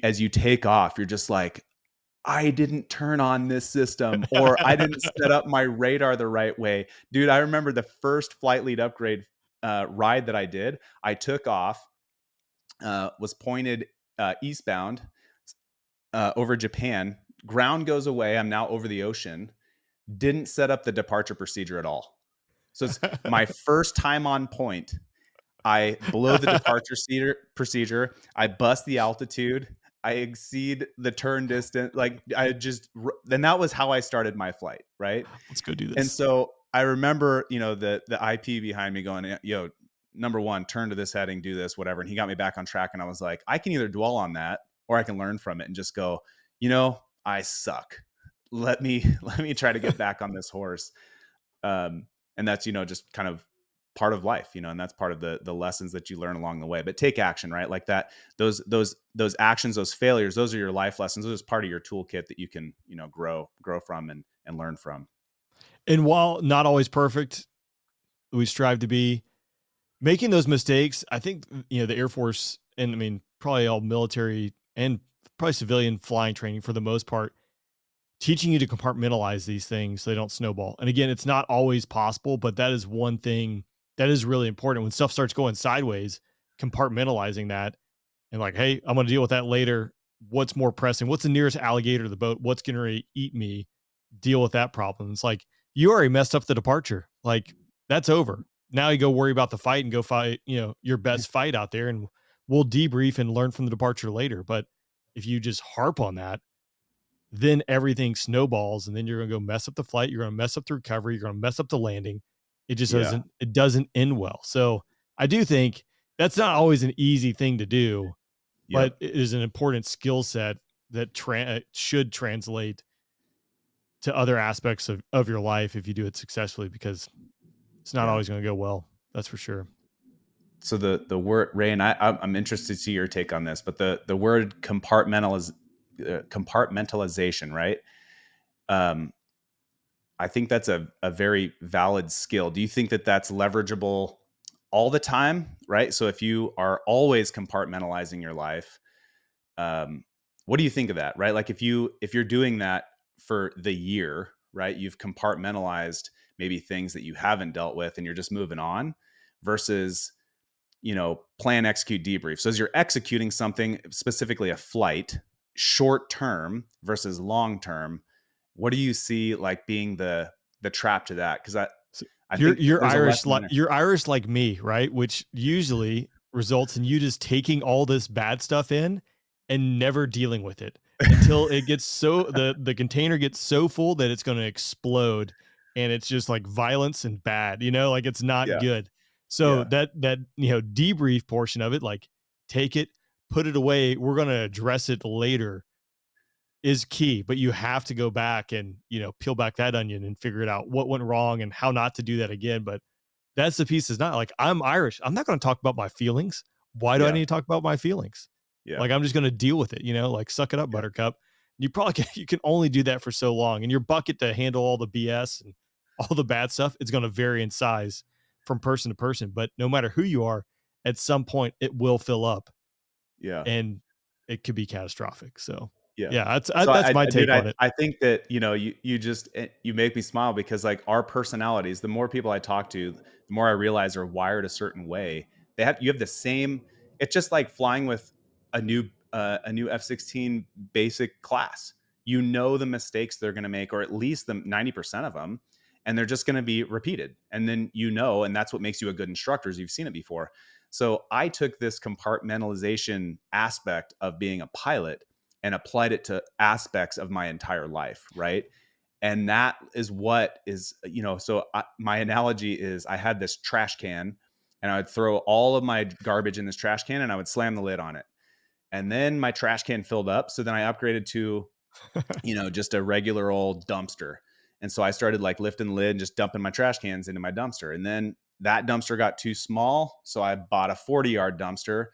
as you take off, you're just like, I didn't turn on this system, or I didn't set up my radar the right way. Dude, I remember the first flight lead upgrade ride that I did. I took off, was pointed eastbound over Japan. Ground goes away. I'm now over the ocean. Didn't set up the departure procedure at all. So it's my first time on point. I blow the departure procedure. I bust the altitude. I exceed the turn distance. Like then that was how I started my flight. Right. Let's go do And this. so I remember, the IP behind me going, yo, number one, turn to this heading, do this, whatever. And he got me back on track. And I was like, I can either dwell on that or I can learn from it and just go, I suck. Let me try to get back on this horse. And that's, just kind of part of life, and that's part of the lessons that you learn along the way. But take action, right? Like that, those actions, those failures, those are your life lessons. Those are part of your toolkit that you can, grow from and learn from. And while not always perfect, we strive to be. Making those mistakes, I think, the Air Force, and I mean, probably all military and probably civilian flying training for the most part, teaching you to compartmentalize these things so they don't snowball. And again, it's not always possible, but that is one thing that is really important. When stuff starts going sideways, compartmentalizing that and like, hey, I'm going to deal with that later. What's more pressing? What's the nearest alligator to the boat? What's going to eat me? Deal with that problem. It's like, you already messed up the departure. Like, that's over. Now you go worry about the fight and go fight, your best fight out there, and we'll debrief and learn from the departure later. But if you just harp on that, then everything snowballs, and then you're going to go mess up the flight. You're going to mess up the recovery. You're going to mess up the landing. It just doesn't end well. So I do think that's not always an easy thing to do, but it is an important skill set that should translate to other aspects of your life if you do it successfully, because it's not always going to go well. That's for sure. So the word, Ray, and I'm interested to see your take on this, but the word compartmentalization, right? I think that's a very valid skill. Do you think that that's leverageable all the time, right? So if you are always compartmentalizing your life, what do you think of that, right? Like if you're doing that for the year, right? You've compartmentalized maybe things that you haven't dealt with and you're just moving on versus, plan, execute, debrief. So as you're executing something, specifically a flight, short term versus long term, what do you see like being the trap to that? Because I think you're Irish, you're Irish like me, right? Which usually results in you just taking all this bad stuff in and never dealing with it until it gets so the container gets so full that it's going to explode, and it's just like violence and bad, like it's not good. So that debrief portion of it, like take it, put it away, we're going to address it later, is key. But you have to go back and peel back that onion and figure it out what went wrong and how not to do that again. But that's the piece. Is not like, I'm Irish, I'm not going to talk about my feelings. Why do I need to talk about my feelings? Like, I'm just going to deal with it, like suck it up, buttercup. You probably you can only do that for so long, and your bucket to handle all the BS and all the bad stuff, it's going to vary in size from person to person. But no matter who you are, at some point it will fill up, and it could be catastrophic. So that's my take on it. I think that, you make me smile because like our personalities, the more people I talk to, the more I realize are wired a certain way. You have the same, it's just like flying with a new F-16 basic class. The mistakes they're going to make, or at least the 90% of them, and they're just going to be repeated. And then, and that's what makes you a good instructor, is you've seen it before. So I took this compartmentalization aspect of being a pilot and applied it to aspects of my entire life, right? And that is what is, my analogy is I had this trash can, and I would throw all of my garbage in this trash can and I would slam the lid on it. And then my trash can filled up. So then I upgraded to, just a regular old dumpster. And so I started like lifting the lid and just dumping my trash cans into my dumpster. And then that dumpster got too small, so I bought a 40-yard dumpster.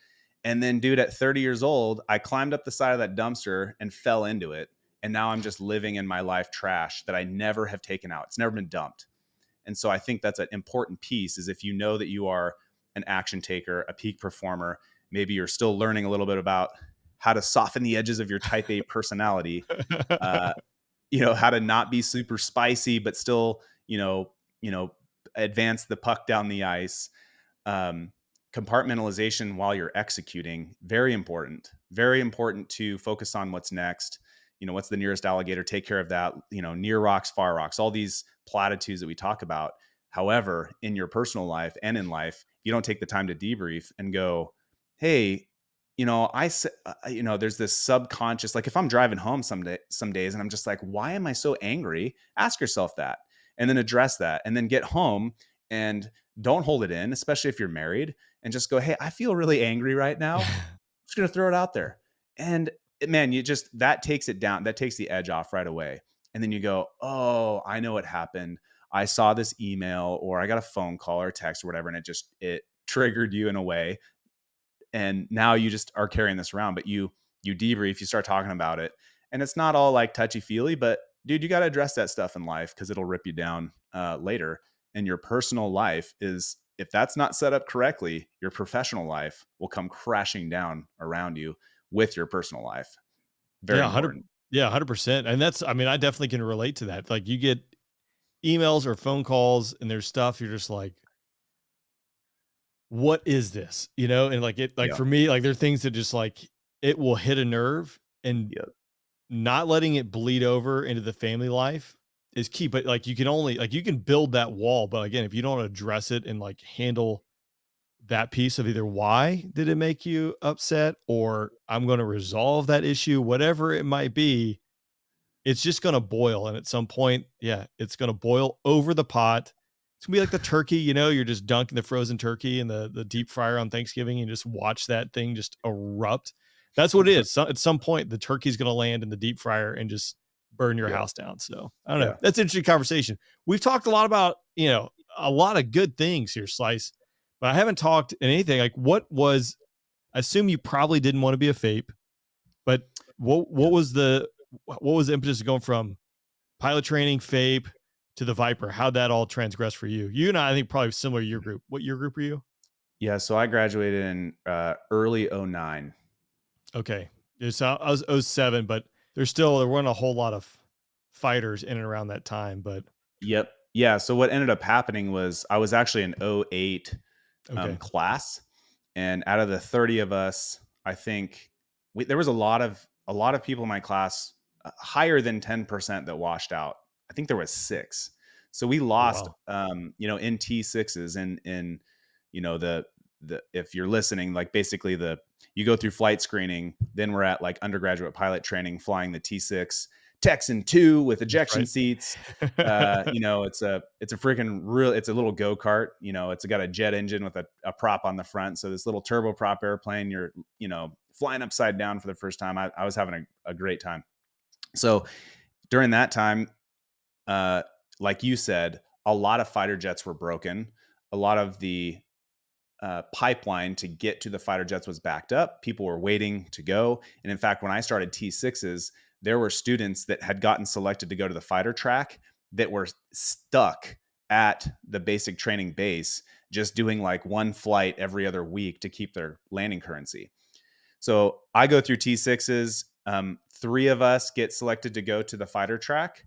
And then, dude, at 30 years old, I climbed up the side of that dumpster and fell into it. And now I'm just living in my life trash that I never have taken out. It's never been dumped. And so I think that's an important piece, is if you know that you are an action taker, a peak performer, maybe you're still learning a little bit about how to soften the edges of your type A personality, how to not be super spicy, but still, advance the puck down the ice. Compartmentalization while you're executing, very important to focus on what's next. What's the nearest alligator, take care of that, near rocks, far rocks, all these platitudes that we talk about. However, in your personal life and in life, you don't take the time to debrief and go, hey, there's this subconscious, like if I'm driving home some days and I'm just like, why am I so angry? Ask yourself that and then address that and then get home and don't hold it in, especially if you're married, and just go, hey, I feel really angry right now. I'm just going to throw it out there. And man, that takes it down. That takes the edge off right away. And then you go, oh, I know what happened. I saw this email or I got a phone call or text or whatever. And it triggered you in a way. And now you just are carrying this around, but you debrief, you start talking about it, and it's not all like touchy feely, but dude, you got to address that stuff in life because it'll rip you down later. And your personal life is, if that's not set up correctly, your professional life will come crashing down around you with your personal life. Very important. 100%. And that's, I mean, I definitely can relate to that. Like you get emails or phone calls and there's stuff you're just like, what is this? And like Yeah. for me, like there are things that just like it will hit a nerve, and Yep. not letting it bleed over into the family life is key. But like you can build that wall, but again, if you don't address it and like handle that piece of either why did it make you upset, or I'm going to resolve that issue, whatever it might be, it's just going to boil. And at some point, it's going to boil over the pot. It's gonna be like the turkey, you're just dunking the frozen turkey in the deep fryer on Thanksgiving and just watch that thing just erupt. That's what it is. So at some point, the turkey's going to land in the deep fryer and just burn your house down. So I don't know. That's an interesting conversation. We've talked a lot about, a lot of good things here, Slice, but I haven't talked anything like I assume you probably didn't want to be a FAPE, but what was the impetus of going from pilot training, FAPE, to the Viper? How'd that all transgress for you? You and I think probably similar to your group. What year group were you? Yeah. So I graduated in early 09. Okay. So I was 07, but there weren't a whole lot of fighters in and around that time, but. Yep. Yeah. So what ended up happening was I was actually an 08 class. And out of the 30 of us, I think there was a lot of people in my class, higher than 10% that washed out. I think there was 6. So we lost, in T6s in the if you're listening, like basically you go through flight screening, then we're at like undergraduate pilot training, flying the T6 Texan 2 with ejection seats. It's a freaking it's a little go-kart, it's got a jet engine with a prop on the front. So this little turboprop airplane, you're, flying upside down for the first time. I was having a great time. So during that time, like you said, a lot of fighter jets were broken. A lot of the pipeline to get to the fighter jets was backed up. People were waiting to go. And in fact, when I started T6s, there were students that had gotten selected to go to the fighter track that were stuck at the basic training base, just doing like one flight every other week to keep their landing currency. So I go through T6s. 3 of us get selected to go to the fighter track.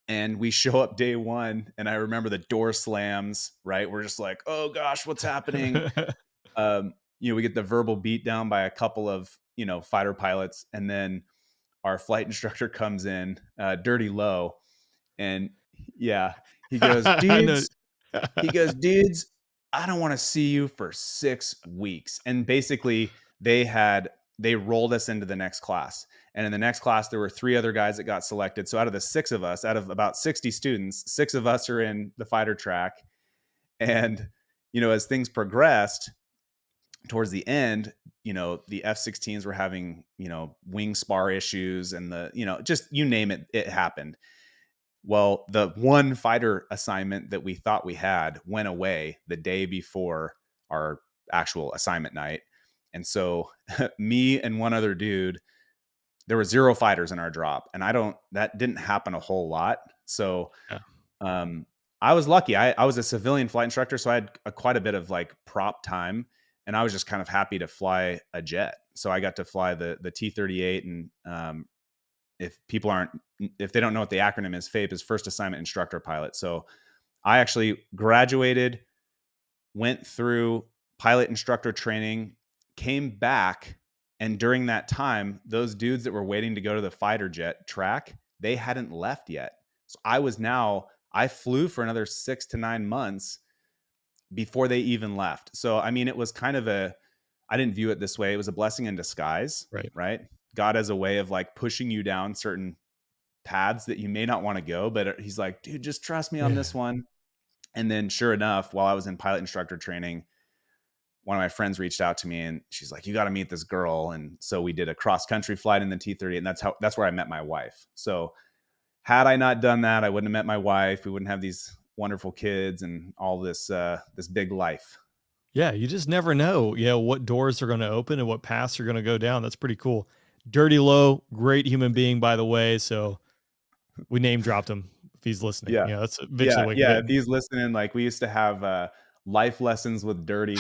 And we show up day 1, and I remember the door slams, right? We're just like, oh gosh, what's happening? We get the verbal beat down by a couple of, fighter pilots. And then our flight instructor comes in, dirty low. And he goes, dudes, I don't want to see you for 6 weeks. And basically they rolled us into the next class. And in the next class, there were 3 other guys that got selected. So out of the 6 of us, out of about 60 students, 6 of us are in the fighter track. And, as things progressed towards the end, the F-16s were having, wing spar issues and just you name it, it happened. Well, the one fighter assignment that we thought we had went away the day before our actual assignment night. And so me and one other dude, there were 0 fighters in our drop, and that didn't happen a whole lot. So I was lucky. I was a civilian flight instructor, so I had quite a bit of like prop time, and I was just kind of happy to fly a jet. So I got to fly the T-38, and if they don't know what the acronym is, FAPE is First Assignment Instructor Pilot. So I actually graduated, went through pilot instructor training, came back. And during that time, those dudes that were waiting to go to the fighter jet track, they hadn't left yet. So I flew for another 6 to 9 months before they even left. So, I mean, it was kind of I didn't view it this way. It was a blessing in disguise, Right. right? God as a way of like pushing you down certain paths that you may not want to go, but he's like, dude, just trust me on Yeah. this one. And then sure enough, while I was in pilot instructor training, one of my friends reached out to me and she's like, you got to meet this girl. And so we did a cross country flight in the T-38, and that's where I met my wife. So had I not done that, I wouldn't have met my wife. We wouldn't have these wonderful kids and all this big life. Yeah, you just never know, what doors are going to open and what paths are going to go down. That's pretty cool. Dirty Low, great human being, by the way. So we name dropped him if he's listening. Yeah. That's eventually we can Yeah. get If he's listening, like we used to have life lessons with Dirty,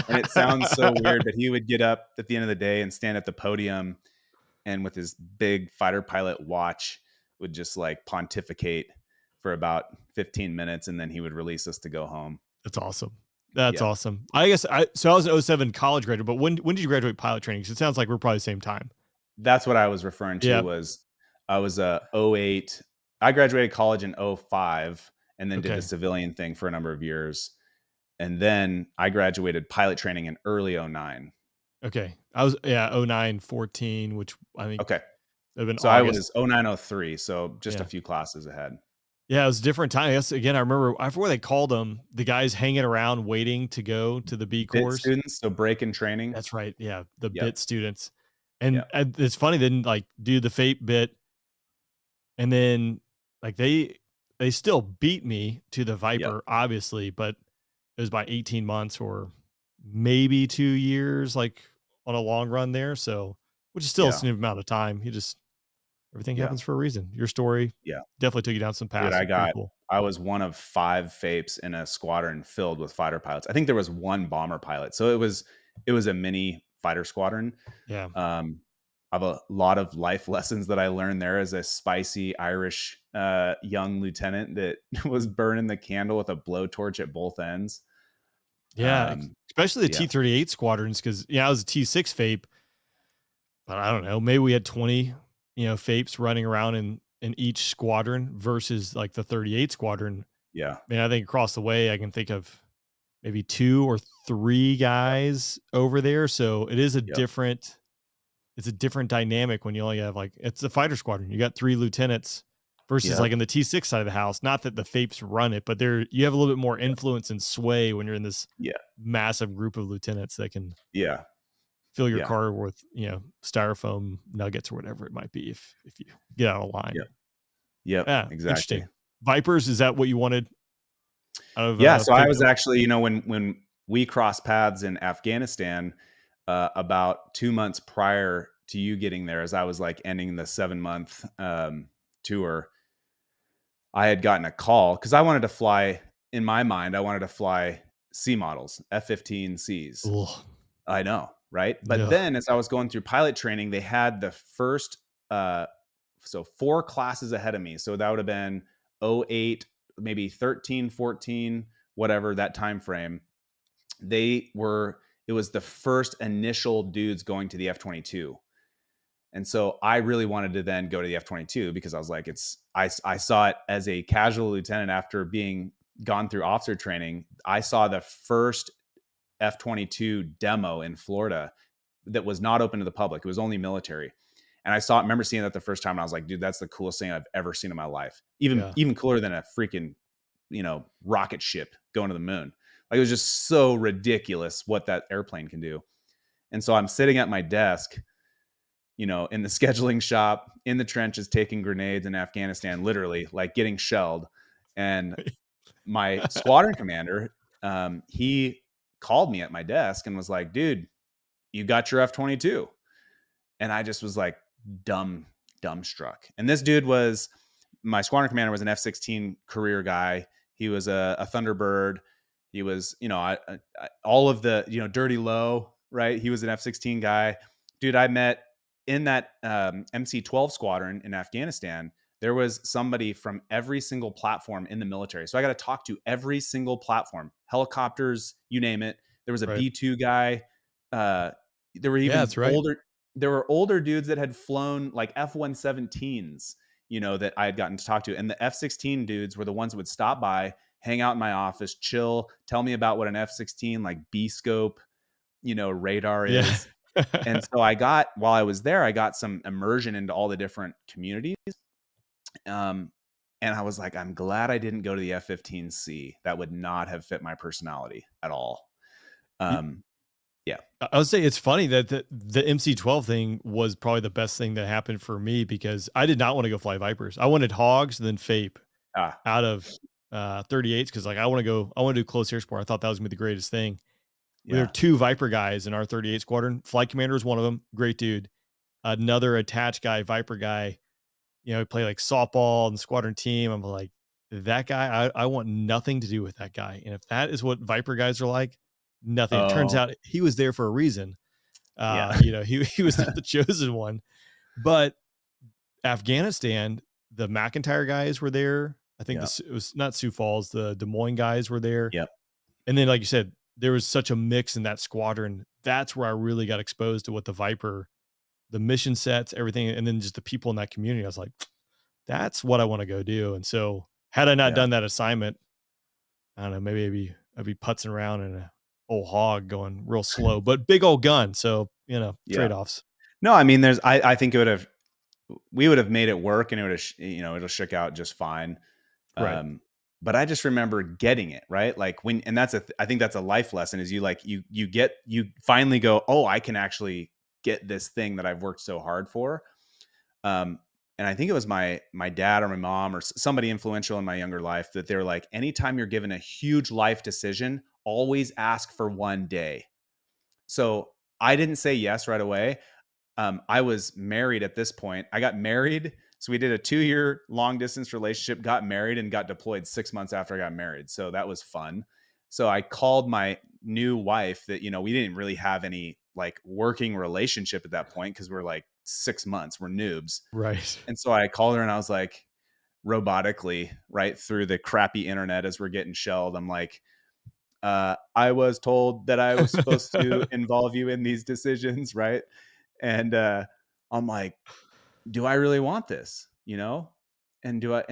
and it sounds so weird, but he would get up at the end of the day and stand at the podium and with his big fighter pilot watch would just like pontificate for about 15 minutes, and then he would release us to go home. That's awesome. That's Yeah. awesome. I guess I was an 07 college graduate, but when did you graduate pilot training? 'Cause it sounds like we're probably the same time. That's what I was referring to. Yeah. I was a 08. I graduated college in 05 and then did Okay. the civilian thing for a number of years. And then I graduated pilot training in early 09. Okay. I was 09, 14, which I think Okay. would have been So I August. was 09, 03. So just Yeah. a few classes ahead. Yeah, it was a different time. I guess again, I remember I forget what they called them, the guys hanging around waiting to go to the B Bit course. students, so break in training. That's right. Yeah, the Yep. bit students. And Yep. it's funny, they didn't like do the fate bit, and then like they still beat me to the Viper, obviously, but it was by 18 months or maybe 2 years, like on a long run there. So, which is still a Yeah. significant amount of time. Everything Yeah. happens for a reason. Your story Yeah. definitely took you down some paths. Dude, Pretty cool. I was one of 5 FAPEs in a squadron filled with fighter pilots. I think there was 1 bomber pilot. So it was a mini fighter squadron. Yeah. I have a lot of life lessons that I learned there as a spicy Irish young lieutenant that was burning the candle with a blowtorch at both ends. Yeah. Especially the yeah. T-38 squadrons, because I was a T6 FAPE, but I don't know, maybe we had 20, FAPEs running around in each squadron versus like the 38 squadron. Yeah. I mean, I think across the way, I can think of maybe 2 or 3 guys over there. So it is it's a different dynamic when you only have it's a fighter squadron. You got 3 lieutenants versus like in the T6 side of the house. Not that the FAPEs run it, but you have a little bit more influence and sway when you're in this massive group of lieutenants that can fill your car with, styrofoam nuggets or whatever it might be if you get out of line. Yeah, exactly. Interesting. Vipers, is that what you wanted out of so I was actually, when we crossed paths in Afghanistan about 2 months prior to you getting there, as I was like ending the 7-month tour, I had gotten a call because I wanted to fly, in my mind, I wanted to fly C models, F-15Cs. Ugh. I know, right? But then as I was going through pilot training, they had the first, so 4 classes ahead of me. So that would have been 08, maybe 13, 14, whatever, that time frame. It was the first initial dudes going to the F-22. And so I really wanted to then go to the F-22 because I was like, I saw it as a casual lieutenant after being gone through officer training. I saw the first F-22 demo in Florida that was not open to the public. It was only military. And I remember seeing that the first time, and I was like, dude, that's the coolest thing I've ever seen in my life. Even cooler than a freaking, rocket ship going to the moon. Like, it was just so ridiculous what that airplane can do. And so I'm sitting at my desk, in the scheduling shop, in the trenches, taking grenades in Afghanistan, literally like getting shelled. And my squadron commander, he called me at my desk and was like, dude, you got your F-22. And I just was like dumbstruck. And this dude my squadron commander was an F-16 career guy. He was a Thunderbird. He was, all of the, Dirty Low, right? He was an F-16 guy. Dude, I met in that MC-12 squadron in Afghanistan. There was somebody from every single platform in the military. So I got to talk to every single platform, helicopters, you name it. There was a B-2 guy. There were even there were older dudes that had flown like F-117s, that I had gotten to talk to. And the F-16 dudes were the ones that would stop by, hang out in my office, chill, tell me about what an F-16 like B-scope, radar Yeah. is. And so while I was there, I got some immersion into all the different communities. And I was like, I'm glad I didn't go to the F-15C. That would not have fit my personality at all. Yeah. I would say it's funny that the MC-12 thing was probably the best thing that happened for me, because I did not want to go fly Vipers. I wanted Hogs, then FAPE Ah, out of 38s, because like I want to do close air support. I thought that was gonna be the greatest thing. There were yeah. 2 Viper guys in our 38 squadron. Flight commander was one of them, great dude. Another attached guy, Viper guy, he played like softball and squadron team. I'm like, that guy, I want nothing to do with that guy. And if that is what Viper guys are like, nothing. It turns Oh, out he was there for a reason. yeah. He was not the chosen one. But Afghanistan, the McIntyre guys were there. I think Yeah. it was not Sioux Falls, the Des Moines guys were there. Yep. And then, like you said, there was such a mix in that squadron. That's where I really got exposed to what the Viper, the mission sets, everything, and then just the people in that community. I was like, that's what I want to go do. And so, had I not Yeah. done that assignment, I don't know, maybe I'd be putzing around in a old Hog going real slow, but big old gun. So, Yeah. trade-offs. No, I mean, I think we would have made it work, and it would have, it'll shook out just fine. Right. But I just remember getting it right. Like and I think that's a life lesson, is you finally go, oh, I can actually get this thing that I've worked so hard for. And I think it was my dad or my mom or somebody influential in my younger life, that they're like, anytime you're given a huge life decision, always ask for one day. So I didn't say yes right away. I was married at this point. I got married. So we did a 2-year long distance relationship, got married, and got deployed 6 months after I got married. So that was fun. So I called my new wife that, we didn't really have any like working relationship at that point, because we're like 6 months, we're noobs. Right. And so I called her and I was like, robotically, right through the crappy internet as we're getting shelled, I'm like, I was told that I was supposed to involve you in these decisions, right? And I'm like, do I really want this? And do I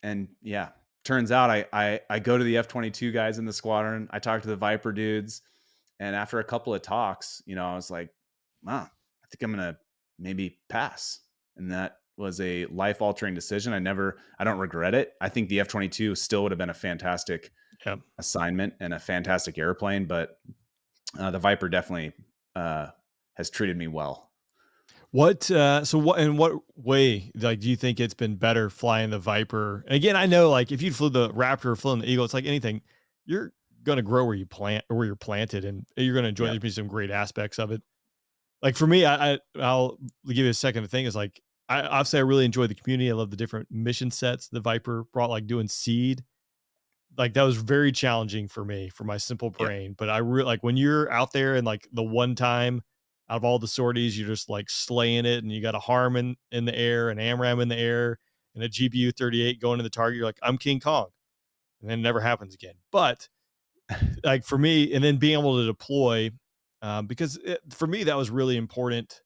and yeah, turns out I go to the F-22 guys in the squadron. I talk to the Viper dudes, and after a couple of talks, I was like, wow, I think I'm gonna maybe pass. And that was a life altering decision. I don't regret it. I think the F-22 still would have been a fantastic assignment and a fantastic airplane, but the Viper definitely has treated me well. In what way, like, do you think it's been better flying the Viper? And again, I know, like, if you flew the Raptor or flew the Eagle, it's like anything, you're going to grow where you're planted, and you're going to enjoy. Yep. There'll be some great aspects of it. Like for me, I'll give you a second to think. Is like, obviously I really enjoy the community. I love the different mission sets the Viper brought, like doing seed. Like that was very challenging for me, for my simple Yep. brain. But I really like when you're out there and like the one time out of all the sorties, you're just like slaying it, and you got a Harm in the air, an AMRAAM in the air, and a GBU 38 going to the target. You're like, I'm King Kong, and then it never happens again. But like for me, and then being able to deploy, because for me that was really important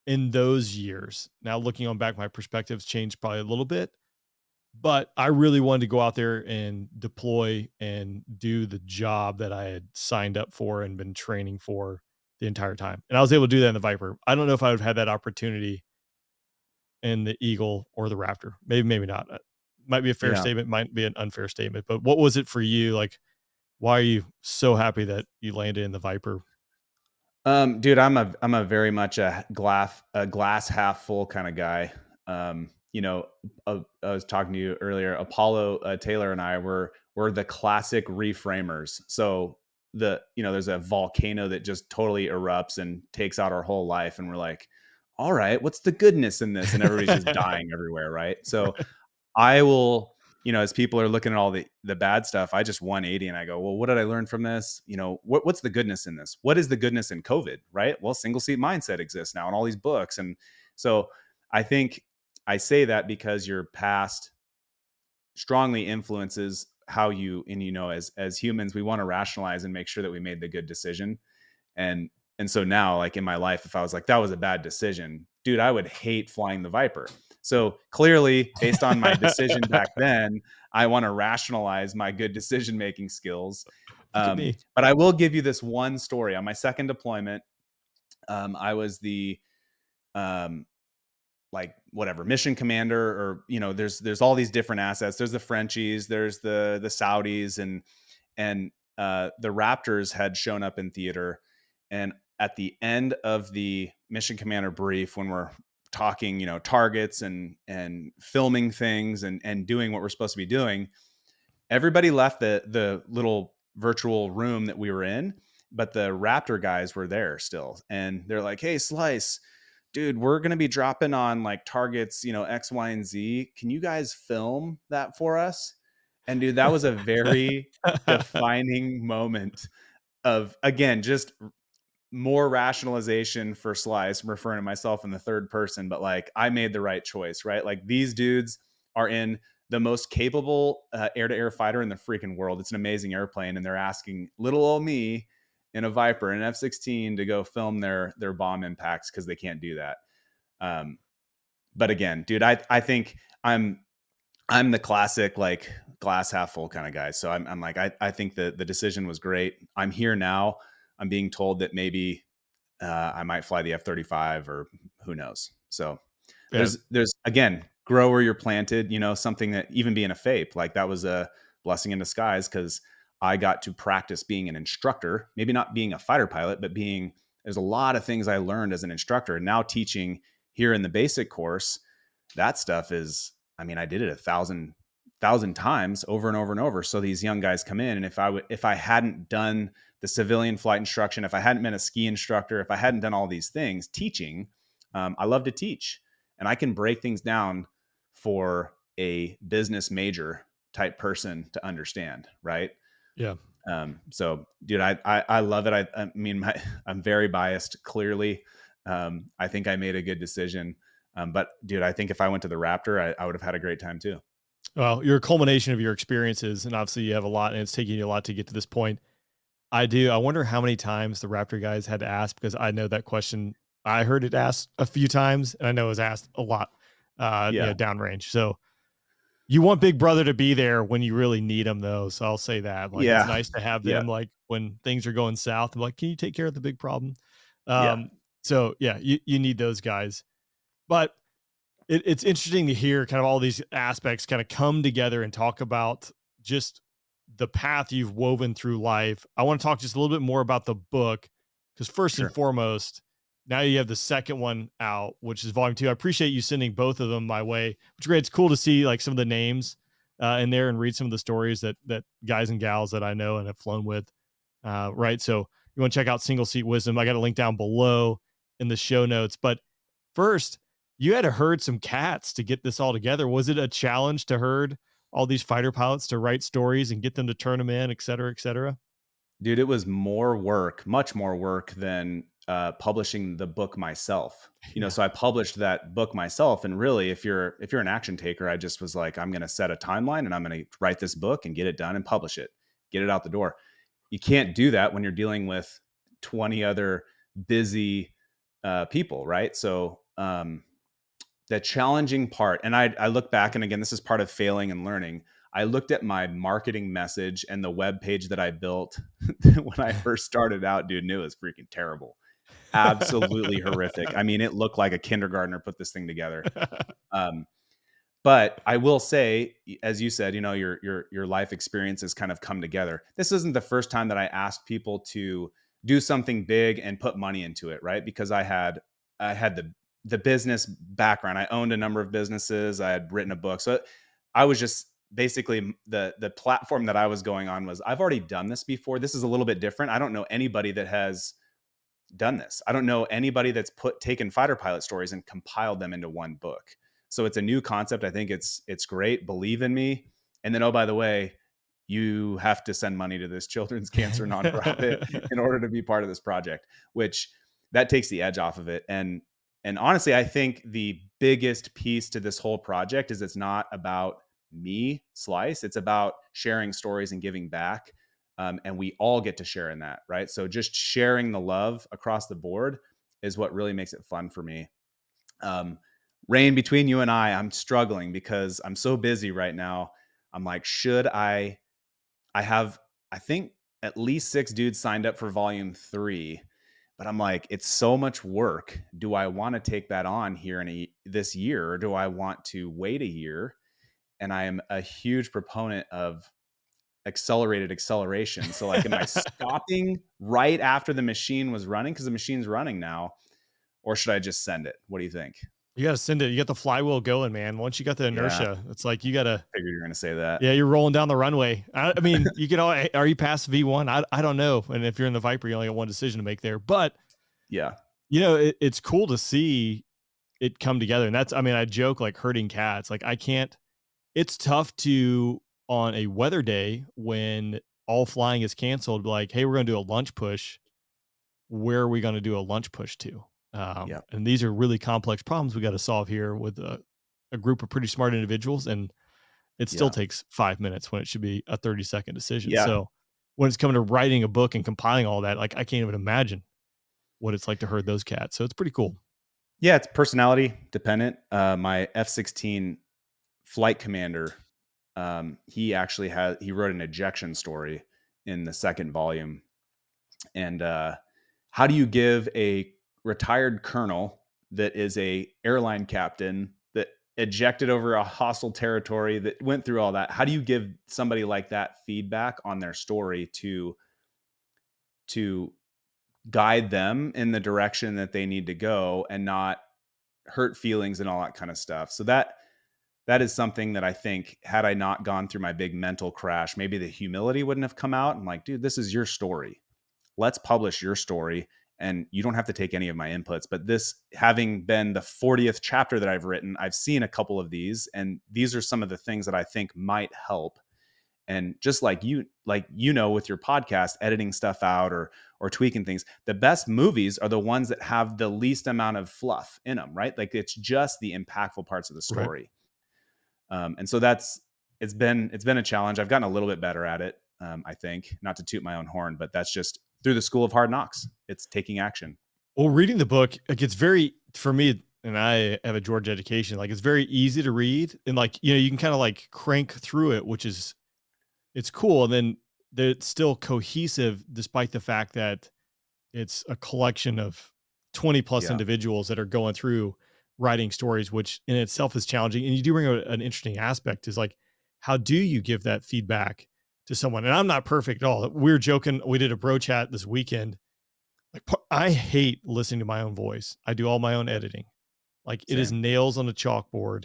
in those years. Now looking on back, my perspectives changed probably a little bit, but I really wanted to go out there and deploy and do the job that I had signed up for and been training for the entire time. And I was able to do that in the Viper. I don't know if I would have had that opportunity in the Eagle or the Raptor. Maybe not. Might be a fair statement, might be an unfair statement. But what was it for you? Like, why are you so happy that you landed in the Viper? Dude, I'm a very much a glass half full kind of guy. I was talking to you earlier. Apollo Taylor and I were the classic reframers. So there's a volcano that just totally erupts and takes out our whole life, and we're like, all right, what's the goodness in this? And everybody's just dying everywhere, right? So I will, as people are looking at all the bad stuff, I just 180 and I go, well, what did I learn from this? What's the goodness in this? What is the goodness in COVID, right? Well, single seat mindset exists now in all these books. And so I think I say that because your past strongly influences how you, and as humans, we want to rationalize and make sure that we made the good decision. And so now, like in my life, if I was like, that was a bad decision, dude, I would hate flying the Viper. So clearly, based on my decision back then, I want to rationalize my good decision making skills. Look at me. But I will give you this one story. On my second deployment, I was the um, like whatever mission commander, or there's all these different assets. There's the Frenchies, there's the Saudis, and the Raptors had shown up in theater. And at the end of the mission commander brief, when we're talking targets and filming things and doing what we're supposed to be doing, everybody left the little virtual room that we were in, but the Raptor guys were there still. And they're like, "Hey, Slice, dude, we're going to be dropping on like targets, X, Y, and Z. Can you guys film that for us?" And dude, that was a very defining moment of, again, just more rationalization for Slice. I'm referring to myself in the third person, but like I made the right choice, right? Like these dudes are in the most capable air-to-air fighter in the freaking world. It's an amazing airplane, and they're asking little old me in a Viper, an F-16, to go film their bomb impacts because they can't do that. But again, dude, I think I'm the classic like glass half full kind of guy. So I'm like, I think the decision was great. I'm here now. I'm being told that maybe I might fly the F-35, or who knows. So Yeah. there's again, grow where you're planted, something that even being a FAPE, like that was a blessing in disguise, because I got to practice being an instructor, maybe not being a fighter pilot, but there's a lot of things I learned as an instructor, and now teaching here in the basic course. That stuff is, I mean, I did it 1,000 times over and over and over. So these young guys come in, and if I hadn't done the civilian flight instruction, if I hadn't been a ski instructor, if I hadn't done all these things, teaching, I love to teach, and I can break things down for a business major type person to understand. Right. Yeah. So dude, I love it. I mean, I'm very biased, clearly. I think I made a good decision. But dude, I think if I went to the Raptor, I would have had a great time too. Well, you're a culmination of your experiences, and obviously you have a lot, and it's taking you a lot to get to this point. I wonder how many times the Raptor guys had to ask, because I know that question. I heard it asked a few times, and I know it was asked a lot, Yeah. downrange. So you want Big Brother to be there when you really need them, though. So I'll say that. Like, Yeah. it's nice to have Yeah. them, like, when things are going south. I'm like, can you take care of the big problem? Yeah. So yeah, you need those guys. But it's interesting to hear kind of all these aspects kind of come together and talk about just the path you've woven through life. I want to talk just a little bit more about the book, because first Sure. and foremost, now you have the second one out, which is volume 2. I appreciate you sending both of them my way, which is great. It's cool to see like some of the names in there and read some of the stories that guys and gals that I know and have flown with. Right. So you want to check out Single Seat Wisdom. I got a link down below in the show notes. But first, you had to herd some cats to get this all together. Was it a challenge to herd all these fighter pilots to write stories and get them to turn them in, et cetera, et cetera? Dude, it was more work, much more work than publishing the book myself. Yeah. So I published that book myself, and really, if you're an action taker, I just was like, I'm going to set a timeline, and I'm going to write this book and get it done and publish it, get it out the door. You can't do that when you're dealing with 20 other busy people, right? So the challenging part, and I look back, and again, this is part of failing and learning. I looked at my marketing message and the web page that I built when I first started out, dude, and it was freaking terrible. Absolutely horrific. I mean, it looked like a kindergartner put this thing together. But I will say, as you said, your life experiences kind of come together. This isn't the first time that I asked people to do something big and put money into it, right? Because I had the business background. I owned a number of businesses. I had written a book. So I was just basically the platform that I was going on was, I've already done this before. This is a little bit different. I don't know anybody that has done this. I don't know anybody that's taken fighter pilot stories and compiled them into one book. So it's a new concept. I think it's great. Believe in me. And then, oh, by the way, you have to send money to this children's cancer nonprofit in order to be part of this project, which that takes the edge off of it. And honestly, I think the biggest piece to this whole project is it's not about me, Slice. It's about sharing stories and giving back. And we all get to share in that, right? So just sharing the love across the board is what really makes it fun for me. Rain, between you and I'm struggling because I'm so busy right now. I'm like, should I have, I think at least 6 dudes signed up for volume 3, but I'm like, it's so much work. Do I want to take that on here this year, or do I want to wait a year? And I am a huge proponent of accelerated acceleration. So like, am I stopping right after the machine was running because the machine's running now, or should I just send it? What do you think? You got to send it. You got the flywheel going, man. Once you got the Yeah, inertia, it's like you got to. figured you're going to say that. Yeah, you're rolling down the runway. I mean, you can all. Are you past V1? I don't know. And if you're in the Viper, you only got one decision to make there. But Yeah, it's cool to see it come together. And that's, I mean, I joke like herding cats. Like I can't. It's tough to on a weather day when all flying is canceled. Like, hey, we're going to do a lunch push. Where are we going to do a lunch push to? yeah, And these are really complex problems we got to solve here with a group of pretty smart individuals. And it still yeah, takes 5 minutes when it should be a 30-second decision. yeah. So when it's coming to writing a book and compiling all that, like I can't even imagine what it's like to herd those cats. So it's pretty cool. Yeah, it's personality dependent. My F-16 flight commander, he wrote an ejection story in the second volume. And how do you give a retired colonel that is a airline captain that ejected over a hostile territory, that went through all that? How do you give somebody like that feedback on their story to guide them in the direction that they need to go and not hurt feelings and all that kind of stuff? So that is something that I think, had I not gone through my big mental crash, maybe the humility wouldn't have come out. I'm like, dude, this is your story. Let's publish your story. And you don't have to take any of my inputs. But this, having been the 40th chapter that I've written, I've seen a couple of these, and these are some of the things that I think might help. And just like you with your podcast, editing stuff out or tweaking things, the best movies are the ones that have the least amount of fluff in them, right? Like it's just the impactful parts of the story. Right. And so it's been a challenge. I've gotten a little bit better at it. I think, not to toot my own horn, but that's just through the school of hard knocks. It's taking action. Well, reading the book, like it's very, for me, and I have a Georgia education, like it's very easy to read, and like, you can kind of like crank through it, which is, it's cool. And then it's still cohesive despite the fact that it's a collection of 20 plus individuals that are going through writing stories, which in itself is challenging. And you do bring an interesting aspect, is like, how do you give that feedback to someone? And I'm not perfect at all. We were joking. We did a bro chat this weekend. Like, I hate listening to my own voice. I do all my own editing. Like Same. It is nails on a chalkboard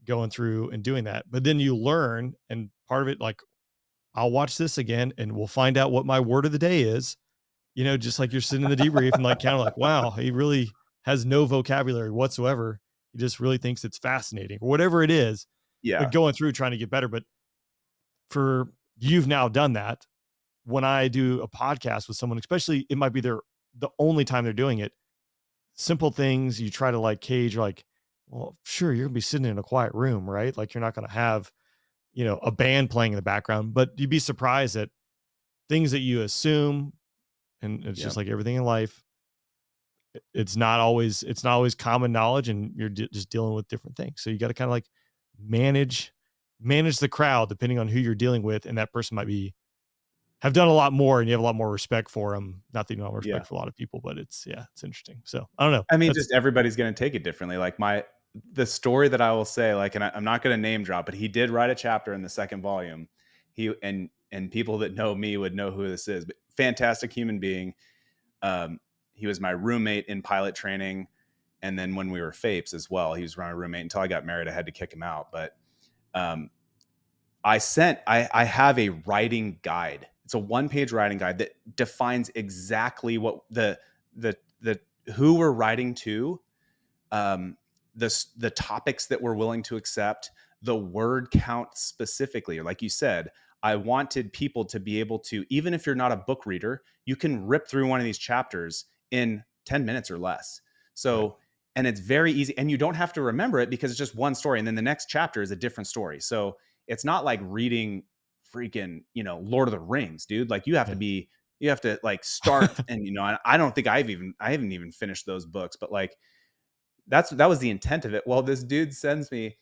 going through and doing that. But then you learn, and part of it, like, I'll watch this again and we'll find out what my word of the day is, just like you're sitting in the debrief and like, kind of like, wow, he really has no vocabulary whatsoever. He just really thinks it's fascinating or whatever it is. Yeah. But going through trying to get better. But you've now done that. When I do a podcast with someone, especially it might be the only time they're doing it, simple things you try to like cage, like, well, sure, you're gonna be sitting in a quiet room, right? Like you're not going to have, a band playing in the background, but you'd be surprised at things that you assume. And it's just like everything in life. It's not always common knowledge, and you're just dealing with different things. So you got to kind of like manage the crowd depending on who you're dealing with. And that person might have done a lot more, and you have a lot more respect for them. Not that you don't have respect for a lot of people, but it's interesting. So I don't know. I mean, just everybody's going to take it differently. Like the story that I will say, like, and I'm not going to name drop, but he did write a chapter in the second volume. And people that know me would know who this is, but fantastic human being. He was my roommate in pilot training. And then when we were FAPES as well, he was my roommate until I got married. I had to kick him out. But I have a writing guide. It's a 1-page writing guide that defines exactly what the who we're writing to, the topics that we're willing to accept, the word count specifically. Like you said, I wanted people to be able to, even if you're not a book reader, you can rip through one of these chapters in 10 minutes or less. So, and it's very easy, and you don't have to remember it because it's just one story. And then the next chapter is a different story. So it's not like reading freaking, Lord of the Rings, dude. Like you have to like start and, I don't think I haven't even finished those books, but like that was the intent of it. Well, this dude sends me,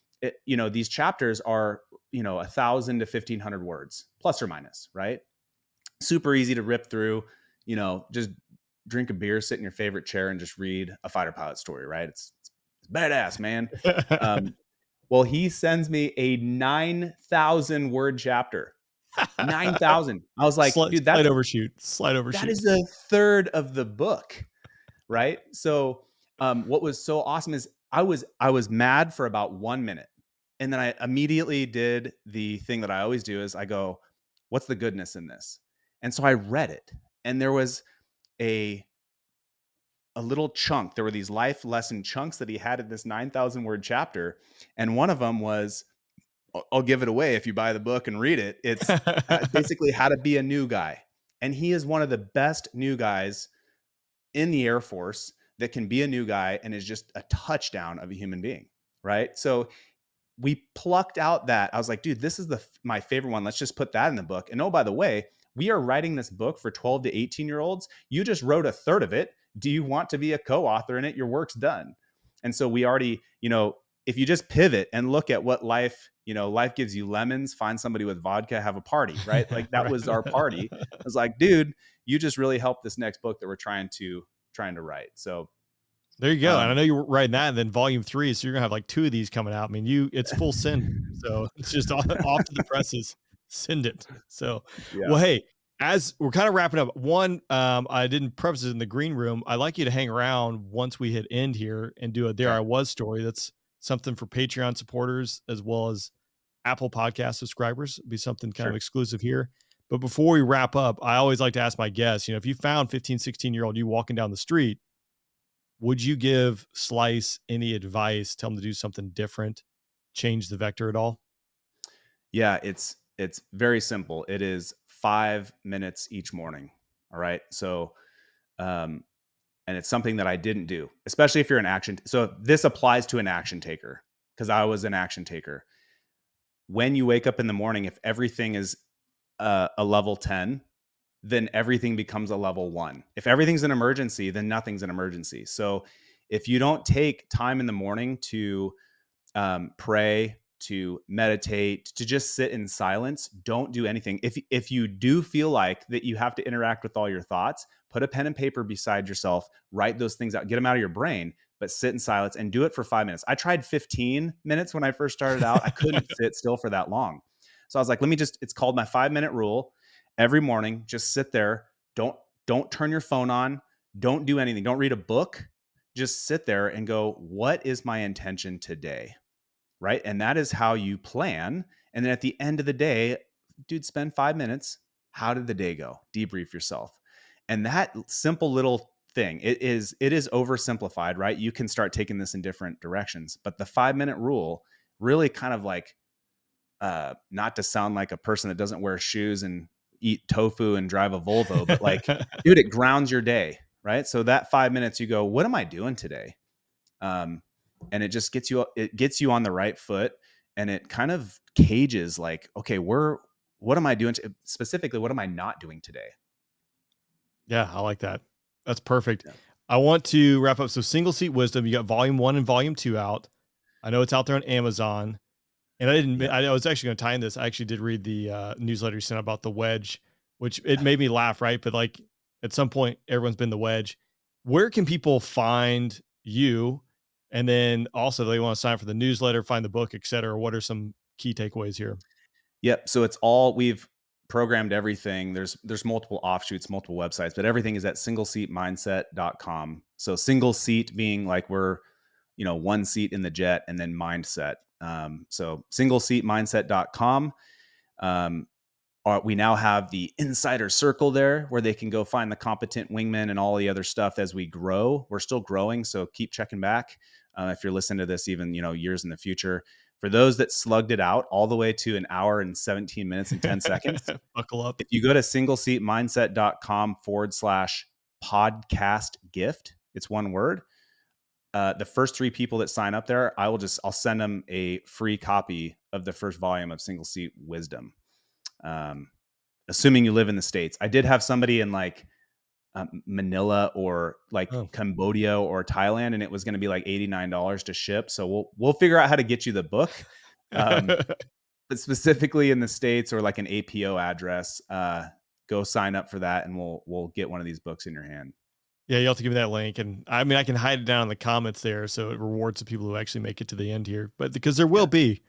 these chapters are, 1,000 to 1,500 words, plus or minus, right? Super easy to rip through, just drink a beer, sit in your favorite chair and just read a fighter pilot story, right? It's badass, man. Well, he sends me a 9,000 word chapter. 9,000. I was like, dude, Slide overshoot. Slide that overshoot. is a third of the book, right? So, what was so awesome is I was mad for about 1 minute, and then I immediately did the thing that I always do is I go, "What's the goodness in this?" And so I read it, and there was a little chunk. There were these life lesson chunks that he had in this 9,000 word chapter, and one of them was, I'll give it away if you buy the book and read it. It's basically how to be a new guy. And he is one of the best new guys in the Air Force that can be a new guy and is just a touchdown of a human being, right? So we plucked out that. I was like, dude, this is my favorite one. Let's just put that in the book. And oh, by the way, we are writing this book for 12 to 18-year-olds. You just wrote a third of it. Do you want to be a co-author in it? Your work's done. And so we already, if you just pivot and look at what life gives you lemons, find somebody with vodka, have a party, right? Like that Right. was our party. I was like, dude, you just really helped this next book that we're trying to write. So there you go. And I know you're writing that, and then volume 3. So you're gonna have like 2 of these coming out. I mean, it's full send. So it's just off to the presses. Send it. So, yeah. Well, hey, as we're kind of wrapping up, I didn't preface it in the green room. I'd like you to hang around once we hit end here and do a There I Was story. That's something for Patreon supporters as well as Apple Podcast subscribers. It'll be something kind of exclusive here. But before we wrap up, I always like to ask my guests, if you found 15, 16-year-old you walking down the street, would you give Slice any advice, tell them to do something different, change the vector at all? Yeah, it's very simple. It is 5 minutes each morning. All right. So, and it's something that I didn't do, especially if you're an action. So this applies to an action taker because I was an action taker. When you wake up in the morning, if everything is a level 10, then everything becomes a level 1. If everything's an emergency, then nothing's an emergency. So if you don't take time in the morning to pray, to meditate, to just sit in silence, don't do anything. If you do feel like that you have to interact with all your thoughts, put a pen and paper beside yourself, write those things out, get them out of your brain, but sit in silence and do it for 5 minutes. I tried 15 minutes when I first started out. I couldn't sit still for that long. So I was like, it's called my 5-minute rule. Every morning, just sit there. Don't turn your phone on. Don't do anything. Don't read a book. Just sit there and go, what is my intention today? Right. And that is how you plan. And then at the end of the day, dude, spend 5 minutes. How did the day go? Debrief yourself. And that simple little thing, it is oversimplified, right? You can start taking this in different directions, but the 5-minute rule really kind of like, not to sound like a person that doesn't wear shoes and eat tofu and drive a Volvo, but like, dude, it grounds your day, right? So that 5 minutes you go, what am I doing today? And it just gets you on the right foot, and it kind of cages like, okay, what am I doing? Specifically, what am I not doing today? Yeah, I like that. That's perfect. Yeah. I want to wrap up. So Single Seat Wisdom, you got volume 1 and volume 2 out. I know it's out there on Amazon. And I was actually going to tie in this. I actually did read the newsletter you sent about the wedge, which it made me laugh, right? But like at some point, everyone's been the wedge. Where can people find you? And then also they want to sign up for the newsletter, find the book, et cetera. What are some key takeaways here? Yep. So we've programmed everything. There's multiple offshoots, multiple websites, but everything is at singleseatmindset.com. So single seat being like we're, one seat in the jet, and then mindset. So singleseatmindset.com. We now have the insider circle there where they can go find the competent wingman and all the other stuff as we grow. We're still growing, so keep checking back. If you're listening to this, even, years in the future. For those that slugged it out all the way to an hour and 17 minutes and 10 seconds, buckle up. If you go to singleseatmindset.com/podcast gift, it's one word. The first 3 people that sign up there, I'll send them a free copy of the first volume of Single Seat Wisdom. Assuming you live in the States. I did have somebody in like Manila or like Oh. Cambodia or Thailand, and it was going to be like $89 to ship. So we'll figure out how to get you the book. But specifically in the States or like an APO address, go sign up for that, and we'll get one of these books in your hand. Yeah, you'll have to give me that link. And I mean, I can hide it down in the comments there, so it rewards the people who actually make it to the end here. But because there will be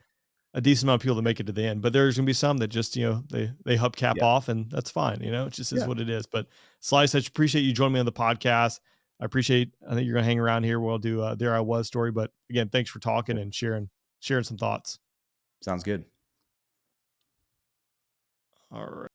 a decent amount of people that make it to the end, but there's gonna be some that just, they hubcap off, and that's fine. It just is what it is. But Slice, I appreciate you joining me on the podcast. I think you're gonna hang around here. We'll do There I Was story. But again, thanks for talking and sharing some thoughts. Sounds good. All right.